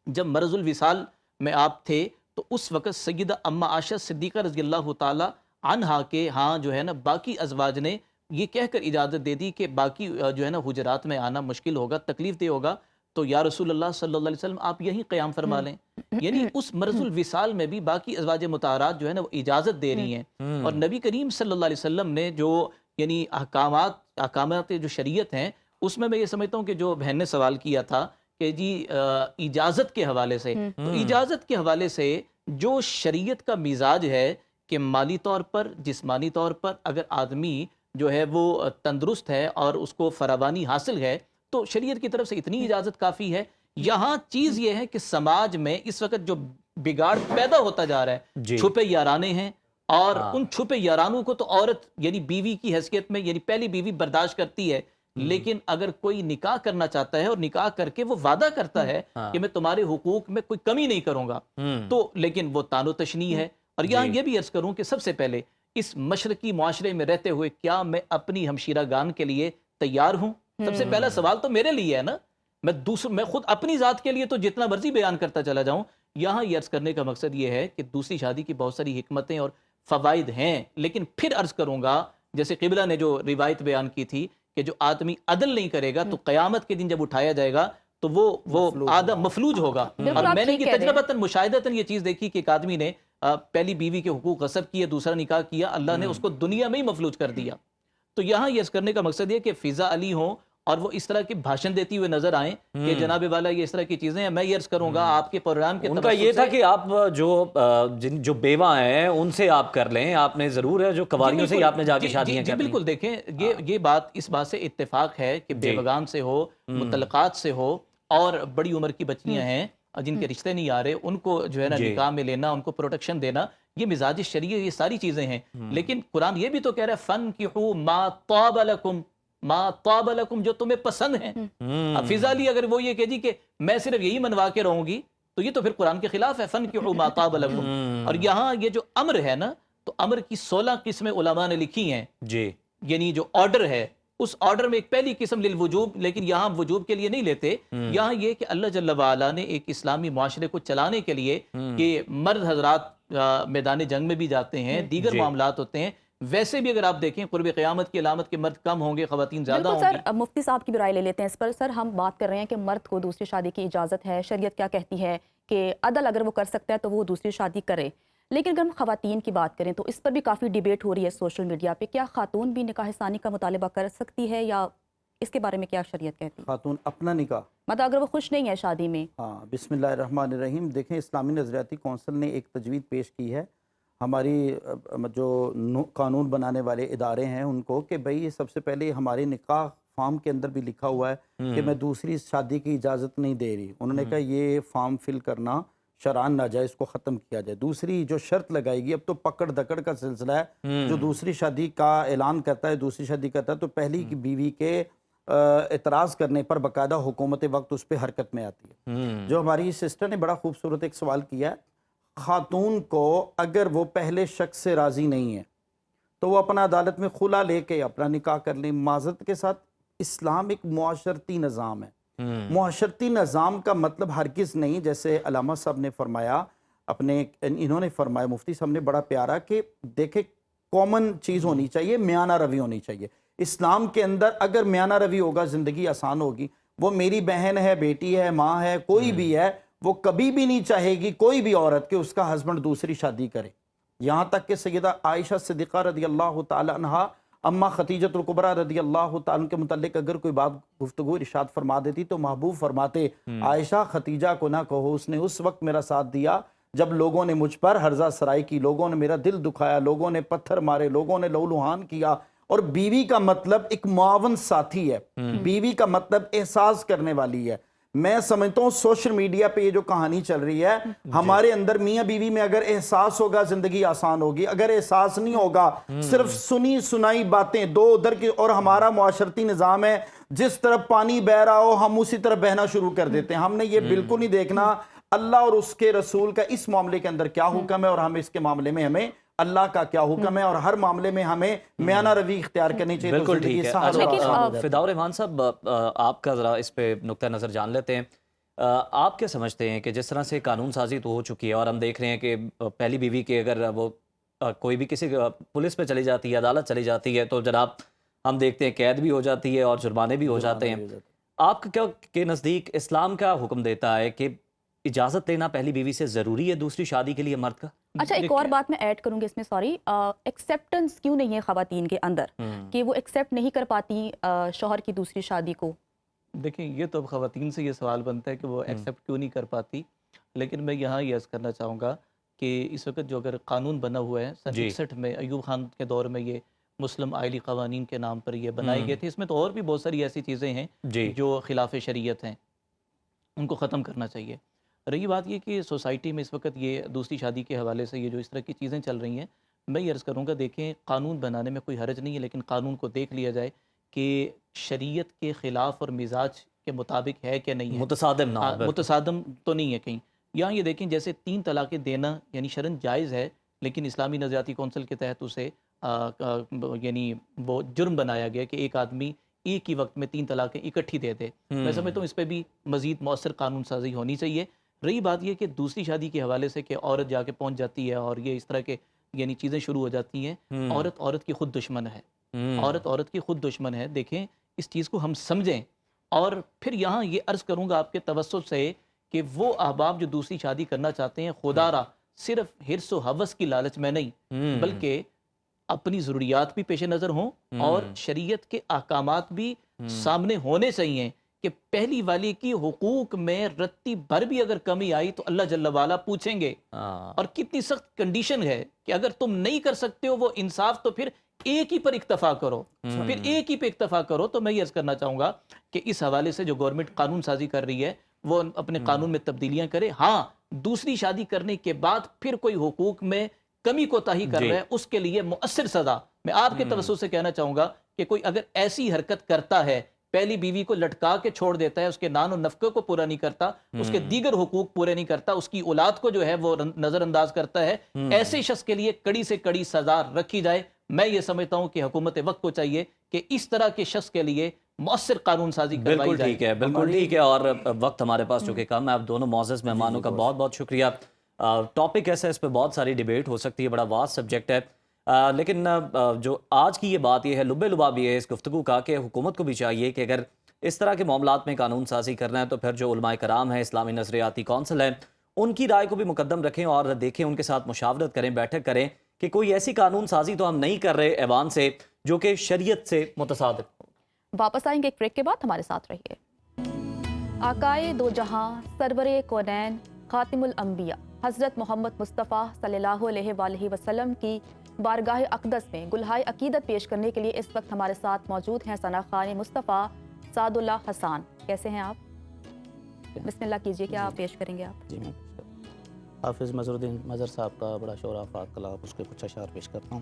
जब मरजुल विसाल में आप थे तो उस वक़्त सैयदा अम्मा आयशा सिद्दीक़ा रज़ियल्लाहु ताला अन्हा के हाँ जो है ना बाकी अज़वाज ने ये कहकर इजाज़त दे दी कि बाकी जो है ना हुजरात में आना मुश्किल होगा, तकलीफ दे होगा, तो या रसूलल्लाह सल्लल्लाहु अलैहि वसल्लम आप यहीं क़याम फरमा लें। यानी उस मरजुल विसाल में भी बाकी अज़वाज मुताहरात जो है ना वो इजाज़त दे रही हैं। और नबी करीम सल्लल्लाहु अलैहि वसल्लम ने जो यानी अहकामात जो शरीयत हैं उसमें मैं ये समझता हूँ कि जो बहन ने सवाल किया था कि जी इजाज़त के हवाले से, तो इजाज़त के हवाले से जो शरीयत का मिजाज है कि माली तौर पर, जिस्मानी तौर पर अगर आदमी जो है वो तंदुरुस्त है और उसको फरावानी हासिल है तो शरीयत की तरफ से इतनी इजाज़त काफ़ी है। यहाँ चीज़ ये है कि समाज में इस वक्त जो बिगाड़ पैदा होता जा रहा है, छुपे याराने हैं, और उन छुपे यारानों को तो औरत यानी बीवी की हैसियत में यानी पहली बीवी बर्दाश्त करती है, लेकिन अगर कोई निकाह करना चाहता है और निकाह करके वो वादा करता है कि मैं तुम्हारे हुकूक में कोई कमी नहीं करूँगा, तो लेकिन वो तानो तशनी है। और यहाँ ये भी अर्ज करूँ कि सबसे पहले इस मशरकी मुआशरे में रहते हुए क्या मैं अपनी हमशीरा गान के लिए तैयार हूँ? सबसे पहला सवाल तो मेरे लिए है ना। मैं खुद अपनी ज़ात के लिए तो जितना मर्जी बयान करता चला जाऊँ, यहाँ ये अर्ज करने का मकसद ये है कि दूसरी शादी की बहुत सारी हिकमतें और फ़वाइद हैं, लेकिन फिर अर्ज करूँगा जैसे क़िबला ने जो रिवायत बयान की थी कि जो आदमी अदल नहीं करेगा तो क़यामत के दिन जब उठाया जाएगा तो वो आदम मफलूज होगा। और मैंने ये तजरबतन मुशाहिदतन ये चीज़ देखी कि एक आदमी ने پہلی بیوی کے حقوق غصب کیے، دوسرا نکاح کیا، اللہ نے اس کو دنیا میں ہی مفلوج کر دیا. تو یہاں یہ کرنے کا مقصد یہ کہ فضا علی ہوں اور وہ اس طرح کے بھاشن دیتی ہوئے نظر آئیں کہ جناب والا یہ اس طرح کی چیزیں ہیں. میں یہ عرض کروں گا آپ کے پروگرام کے ان کا یہ تھا کہ آپ جو بیوہ ہیں ان سے آپ کر لیں، آپ نے ضرور ہے جو کواریوں سے ہی آپ نے جا کے شادیاں کر لیں. بالکل دیکھیں یہ بات اس بات سے اتفاق ہے کہ بیوگان سے ہو، مطلقات سے ہو، اور بڑی عمر کی بچیاں ہیں جن کے رشتے نہیں آ رہے، ان کو جو ہے نا نکاح میں لینا، ان کو پروٹیکشن دینا، یہ مزاج شریعت، یہ ساری چیزیں ہیں. لیکن قرآن یہ بھی تو کہہ رہا ہے فَانْكِحُوا مَا طَابَ لَكُمْ، ما طاب لکم، جو تمہیں پسند ہیں. اب فضا علی اگر وہ یہ کہہ دی کہ میں صرف یہی منوا کے رہوں گی تو یہ تو پھر قرآن کے خلاف ہے. فَانْكِحُوا مَا طَابَ لَكُمْ. اور یہاں یہ جو امر ہے نا، تو امر کی 16 قسمیں علماء نے لکھی ہیں. جی یعنی جو آرڈر ہے، اس آرڈر میں ایک پہلی قسم للوجوب، لیکن یہاں وجوب کے لیے نہیں لیتے. یہاں یہ کہ اللہ جل وعلا نے ایک اسلامی معاشرے کو چلانے کے لیے کہ مرد حضرات میدان جنگ میں بھی جاتے ہیں، دیگر معاملات ہوتے ہیں. ویسے بھی اگر آپ دیکھیں قرب قیامت کی علامت کے مرد کم ہوں گے، خواتین زیادہ ہوں گی. سر مفتی صاحب کی بھی رائے لے لیتے ہیں اس پر. سر ہم بات کر رہے ہیں کہ مرد کو دوسری شادی کی اجازت ہے، شریعت کیا کہتی ہے کہ عدل اگر وہ کر سکتا ہے تو وہ دوسری شادی کرے. لیکن اگر ہم خواتین کی بات کریں تو اس پر بھی کافی ڈیبیٹ ہو رہی ہے سوشل میڈیا پہ. کیا خاتون بھی نکاح ثانی کا مطالبہ کر سکتی ہے، یا اس کے بارے میں کیا شریعت کہتی ہے؟ خاتون اپنا نکاح، مطلب اگر وہ خوش نہیں ہے شادی میں. ہاں، بسم اللہ الرحمن الرحیم. دیکھیں اسلامی نظریاتی کونسل نے ایک تجویز پیش کی ہے ہماری جو قانون بنانے والے ادارے ہیں ان کو، کہ بھئی سب سے پہلے ہمارے نکاح فارم کے اندر بھی لکھا ہوا ہے کہ میں دوسری شادی کی اجازت نہیں دے رہی. انہوں نے کہا یہ فارم فل کرنا شرعاً ناجائز، کو ختم کیا جائے. دوسری جو شرط لگائی گئی، اب تو پکڑ دکڑ کا سلسلہ ہے، جو دوسری شادی کا اعلان کرتا ہے، دوسری شادی کرتا ہے، تو پہلی کی بیوی کے اعتراض کرنے پر باقاعدہ حکومت وقت اس پہ حرکت میں آتی ہے. جو ہماری سسٹر نے بڑا خوبصورت ایک سوال کیا ہے، خاتون کو اگر وہ پہلے شخص سے راضی نہیں ہے تو وہ اپنا عدالت میں خلا لے کے اپنا نکاح کر لیں. معذرت کے ساتھ اسلام ایک معاشرتی نظام ہے. معاشرتی نظام کا مطلب ہرگز نہیں، جیسے علامہ صاحب نے فرمایا، انہوں نے فرمایا، مفتی صاحب نے بڑا پیارا، کہ دیکھیں کامن چیز ہونی چاہیے، میانہ روی ہونی چاہیے. اسلام کے اندر اگر میانہ روی ہوگا زندگی آسان ہوگی. وہ میری بہن ہے، بیٹی ہے، ماں ہے، کوئی بھی ہے، وہ کبھی بھی نہیں چاہے گی کوئی بھی عورت کہ اس کا ہسبینڈ دوسری شادی کرے. یہاں تک کہ سیدہ عائشہ صدیقہ رضی اللہ تعالی عنہا اما خدیجۃ الکبریٰ رضی اللہ تعالیٰ کے متعلق اگر کوئی بات گفتگو ارشاد فرما دیتی تو محبوب فرماتے، عائشہ خدیجہ کو نہ کہو، اس نے اس وقت میرا ساتھ دیا جب لوگوں نے مجھ پر ہرزہ سرائی کی، لوگوں نے میرا دل دکھایا، لوگوں نے پتھر مارے، لوگوں نے لہولہان کیا. اور بیوی کا مطلب ایک معاون ساتھی ہے، بیوی کا مطلب احساس کرنے والی ہے. میں سمجھتا ہوں سوشل میڈیا پہ یہ جو کہانی چل رہی ہے، ہمارے اندر میاں بیوی میں اگر احساس ہوگا زندگی آسان ہوگی. اگر احساس نہیں ہوگا، صرف سنی سنائی باتیں دو ادھر کی، اور ہمارا معاشرتی نظام ہے جس طرف پانی بہ رہا ہو ہم اسی طرف بہنا شروع کر دیتے ہیں. ہم نے یہ بالکل نہیں دیکھنا اللہ اور اس کے رسول کا اس معاملے کے اندر کیا حکم ہے، اور ہم اس کے معاملے میں ہمیں اللہ کا کیا حکم ہے، اور ہر معاملے میں ہمیں میانہ روی اختیار کرنی چاہیے. بالکل ٹھیک ہے. فداء الرحمان صاحب، آپ کا ذرا اس پہ نقطہ نظر جان لیتے ہیں. آپ کیا سمجھتے ہیں کہ جس طرح سے قانون سازی تو ہو چکی ہے، اور ہم دیکھ رہے ہیں کہ پہلی بیوی کے اگر وہ کوئی بھی کسی پولیس پہ چلی جاتی ہے، عدالت چلی جاتی ہے، تو جناب ہم دیکھتے ہیں قید بھی ہو جاتی ہے اور جرمانے بھی ہو جاتے ہیں. آپ کے نزدیک اسلام کا حکم دیتا ہے کہ اجازت لینا پہلی بیوی سے ضروری ہے دوسری شادی کے لیے مرد کا؟ اچھا، ایک اور بات میں ایڈ کروں گی اس میں، سوری، ایکسیپٹنس کیوں نہیں ہے خواتین کے اندر کہ وہ ایکسیپٹ نہیں کر پاتی شوہر کی دوسری شادی کو؟ دیکھیں یہ تو اب خواتین سے یہ سوال بنتا ہے کہ وہ ایکسیپٹ کیوں نہیں کر پاتی. لیکن میں یہاں یہ عرض کرنا چاہوں گا کہ اس وقت جو اگر قانون بنا ہوا ہے سن 61 میں ایوب خان کے دور میں، یہ مسلم آئلی قوانین کے نام پر یہ بنائے گئے تھے. اس میں تو اور بھی بہت ساری ایسی چیزیں ہیں جو خلاف شریعت ہیں، ان کو ختم کرنا چاہیے. رہی بات یہ کہ سوسائٹی میں اس وقت یہ دوسری شادی کے حوالے سے یہ جو اس طرح کی چیزیں چل رہی ہیں، میں یہ عرض کروں گا دیکھیں قانون بنانے میں کوئی حرج نہیں ہے، لیکن قانون کو دیکھ لیا جائے کہ شریعت کے خلاف اور مزاج کے مطابق ہے کہ نہیں ہے، متصادم تو نہیں ہے کہیں. یہاں یہ دیکھیں جیسے 3 طلاقیں دینا یعنی شرعاً جائز ہے، لیکن اسلامی نظریاتی کونسل کے تحت اسے یعنی وہ جرم بنایا گیا کہ ایک آدمی ایک ہی وقت میں 3 طلاقیں اکٹھی دے دے. میں سمجھتا ہوں اس پہ بھی مزید مؤثر قانون سازی ہونی چاہیے. رہی بات یہ کہ دوسری شادی کے حوالے سے کہ عورت جا کے پہنچ جاتی ہے اور یہ اس طرح کے یعنی چیزیں شروع ہو جاتی ہیں، عورت کی خود دشمن ہے، عورت کی خود دشمن ہے. دیکھیں اس چیز کو ہم سمجھیں. اور پھر یہاں یہ عرض کروں گا آپ کے توسط سے کہ وہ احباب جو دوسری شادی کرنا چاہتے ہیں، خدا را صرف حرص و حوث کی لالچ میں نہیں بلکہ اپنی ضروریات بھی پیش نظر ہوں اور شریعت کے احکامات بھی سامنے ہونے چاہیے کہ پہلی والی کی حقوق میں رتی بھر بھی اگر کمی آئی تو اللہ جل وعلا پوچھیں گے. اور کتنی سخت کنڈیشن ہے کہ اگر تم نہیں کر سکتے ہو وہ انصاف تو پھر ایک ہی پر اکتفا کرو، پھر ایک ہی پہ اکتفا کرو. تو میں یہ عرض کرنا چاہوں گا کہ اس حوالے سے جو گورنمنٹ قانون سازی کر رہی ہے وہ اپنے قانون میں تبدیلیاں کرے. ہاں دوسری شادی کرنے کے بعد پھر کوئی حقوق میں کمی کوتاہی کر رہا ہے اس کے لیے مؤثر سزا. میں آپ کے توسط سے کہنا چاہوں گا کہ کوئی اگر ایسی حرکت کرتا ہے، پہلی بیوی کو لٹکا کے چھوڑ دیتا ہے، اس کے نان و نفقے کو پورا نہیں کرتا، اس کے دیگر حقوق پورے نہیں کرتا، اس کی اولاد کو جو ہے وہ نظر انداز کرتا ہے، ایسے شخص کے لیے کڑی سے کڑی سزا رکھی جائے. میں یہ سمجھتا ہوں کہ حکومت وقت کو چاہیے کہ اس طرح کے شخص کے لیے مؤثر قانون سازی کروائی جائے. بالکل ٹھیک ہے، بالکل ٹھیک ہے. اور وقت ہمارے پاس چونکہ کم ہے. آپ دونوں معزز مہمانوں کا بہت بہت شکریہ. ٹاپک ایسا ہے، اس پہ بہت ساری ڈیبیٹ ہو سکتی ہے، بڑا واسٹ سبجیکٹ ہے. لیکن جو آج کی یہ بات یہ ہے، لبے لباب یہ ہے اس گفتگو کا کہ حکومت کو بھی چاہیے کہ اگر اس طرح کے معاملات میں قانون سازی کرنا ہے تو پھر جو علماء کرام ہیں، اسلامی نظریاتی کونسل ہے، ان کی رائے کو بھی مقدم رکھیں اور دیکھیں، ان کے ساتھ مشاورت کریں، بیٹھک کریں کہ کوئی ایسی قانون سازی تو ہم نہیں کر رہے ایوان سے جو کہ شریعت سے متصادم ہو. واپس آئیں گے ایک بریک کے بعد، ہمارے ساتھ رہیے. آقائے دو جہاں، سرور کونین، خاتم الانبیاء حضرت محمد مصطفیٰ صلی اللہ علیہ وآلہ وسلم کی بارگاہ اقدس میں گلہائے عقیدت پیش کرنے کے لیے اس وقت ہمارے ساتھ موجود ہیں ثنا خان مصطفیٰ سعد اللہ حسان. کیسے ہیں آپ؟ بسم اللہ کیجئے، کیا پیش کریں گے آپ؟ جی میں حافظ مظہر الدین مظہر صاحب کا بڑا شور آفاق کلام، اس کے کچھ اشعار پیش کرتا ہوں.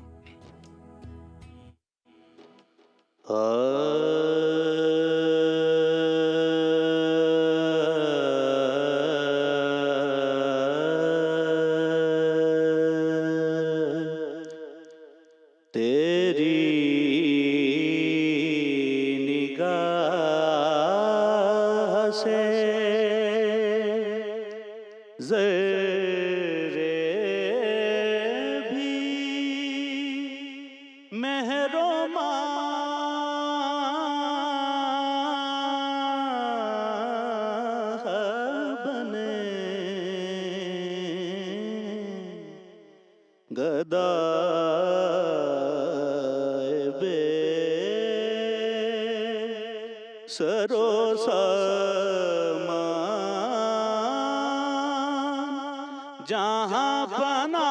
جہاں بنا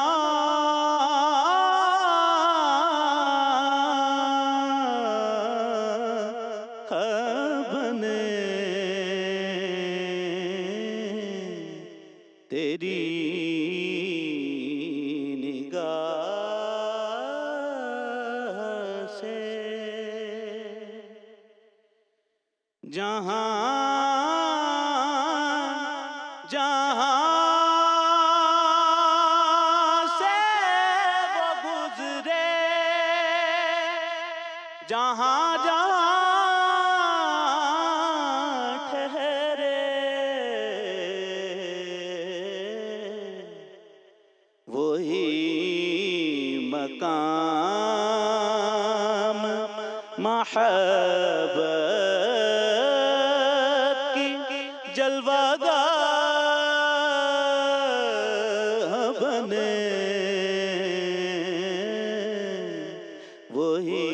بنے تیری نگاہ سے، جہاں جہاں ٹھہرے وہی مقام محبت کی جلوہ گاہ بنے، وہی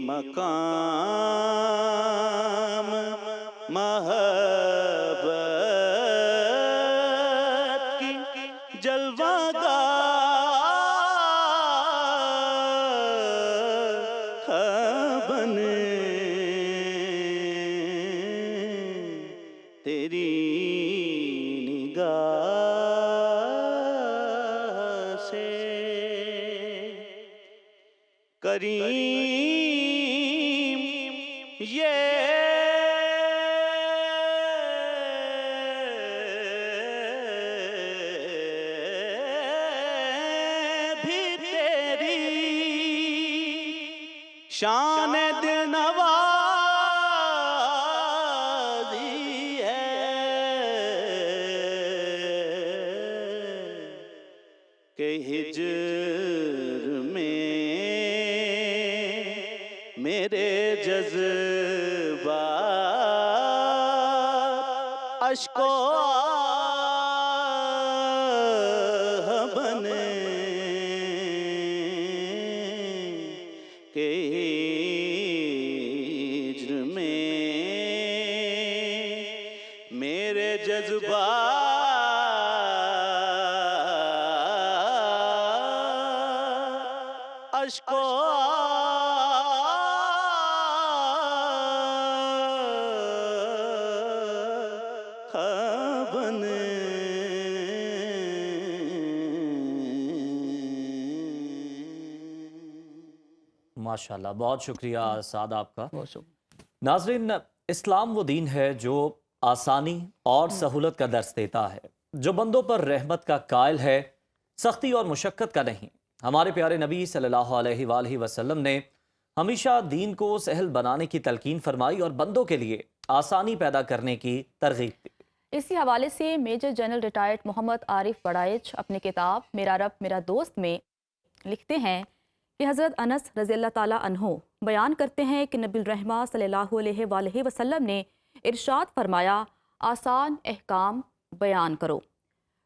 مقام محبت کی جلوہ گاہ بنے تیری نگاہ سے. کریم یہ بھی تیری شان دل نوازی ہے کہ ہجر میں میرے جذبات اشک و के हिज्र में मेरे जज्बात अश्को माशाल्लाह, बहुत शुक्रिया साद आपका। बहुत शुक्रिया। नाज़रीन, इस्लाम वो दीन है जो आसानी और सहूलत का दर्स देता है, जो बंदों पर रहमत का कायल है, सख्ती और मुशक्क़त का नहीं। हमारे प्यारे नबी सल्लल्लाहु अलैहि वसल्लम ने हमेशा दीन को सहल बनाने की तलकीन फरमाई और बंदों के लिए आसानी पैदा करने की तरगीब दी। इसी हवाले से major general retired Mohammad Arif Baraich अपनी किताब मेरा रब मेरा दोस्त में लिखते हैं कि हज़रत अनस रज़ियल्लाहु ताला अन्हो बयान करते हैं कि नबी रहमा सल्लल्लाहु अलैहि वसल्लम ने इरशाद फरमाया, आसान अहकाम बयान करो,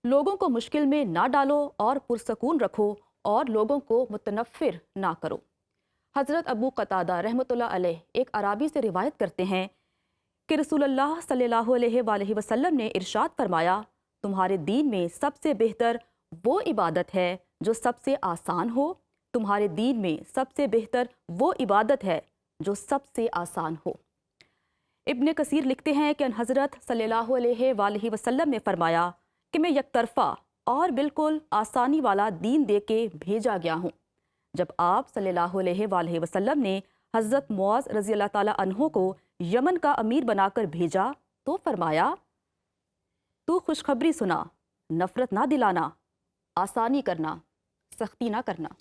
लोगों को मुश्किल में ना डालो और पुरसकून रखो और लोगों को मुतनफ़िर ना करो। हज़रत अबू क़तादा रहमतुल्लाह अलैह एक अराबी से रिवायत करते हैं कि रसूलुल्लाह सल्लल्लाहु अलैहि वसल्लम ने इरशाद फरमाया, तुम्हारे दीन में सबसे बेहतर वो इबादत है जो सबसे आसान हो, तुम्हारे दीन में सबसे बेहतर वो इबादत है जो सबसे आसान हो। इब्न कसीर लिखते हैं कि हज़रत सल्लल्लाहु अलैहि वसल्लम ने फरमाया कि मैं यकतरफ़ा और बिल्कुल आसानी वाला दीन दे के भेजा गया हूँ। जब आप सल्लल्लाहु अलैहि वसल्लम ने हज़रत मुआज़ रज़ियल्लाहु ताला अन्हो को यमन का अमीर बनाकर भेजा तो फरमाया, तू खुशखबरी सुना, नफ़रत ना दिलाना, आसानी करना, सख्ती ना करना।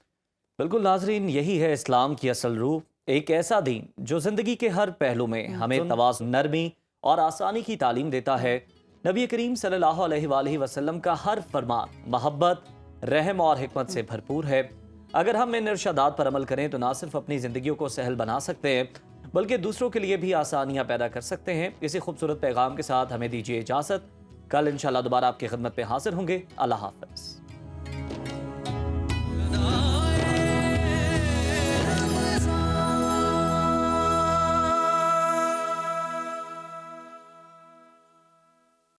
बिल्कुल नाज़रीन, यही है इस्लाम की असल रूह, एक ऐसा दीन जो ज़िंदगी के हर पहलू में हमें तवाज़ुन, नरमी और आसानी की तालीम देता है। नबी करीम सल्लल्लाहु अलैहि वसल्लम का हर फरमान मोहब्बत, रहम और हिकमत से भरपूर है। अगर हम इन इरशादात पर अमल करें तो ना सिर्फ अपनी ज़िंदगियों को सहल बना सकते हैं बल्कि दूसरों के लिए भी आसानियाँ पैदा कर सकते हैं। इसी खूबसूरत पैगाम के साथ हमें दीजिए इजाज़त। कल इंशाअल्लाह दोबारा आपकी खिदमत में हाजिर होंगे। अल्लाह हाफ़िज़।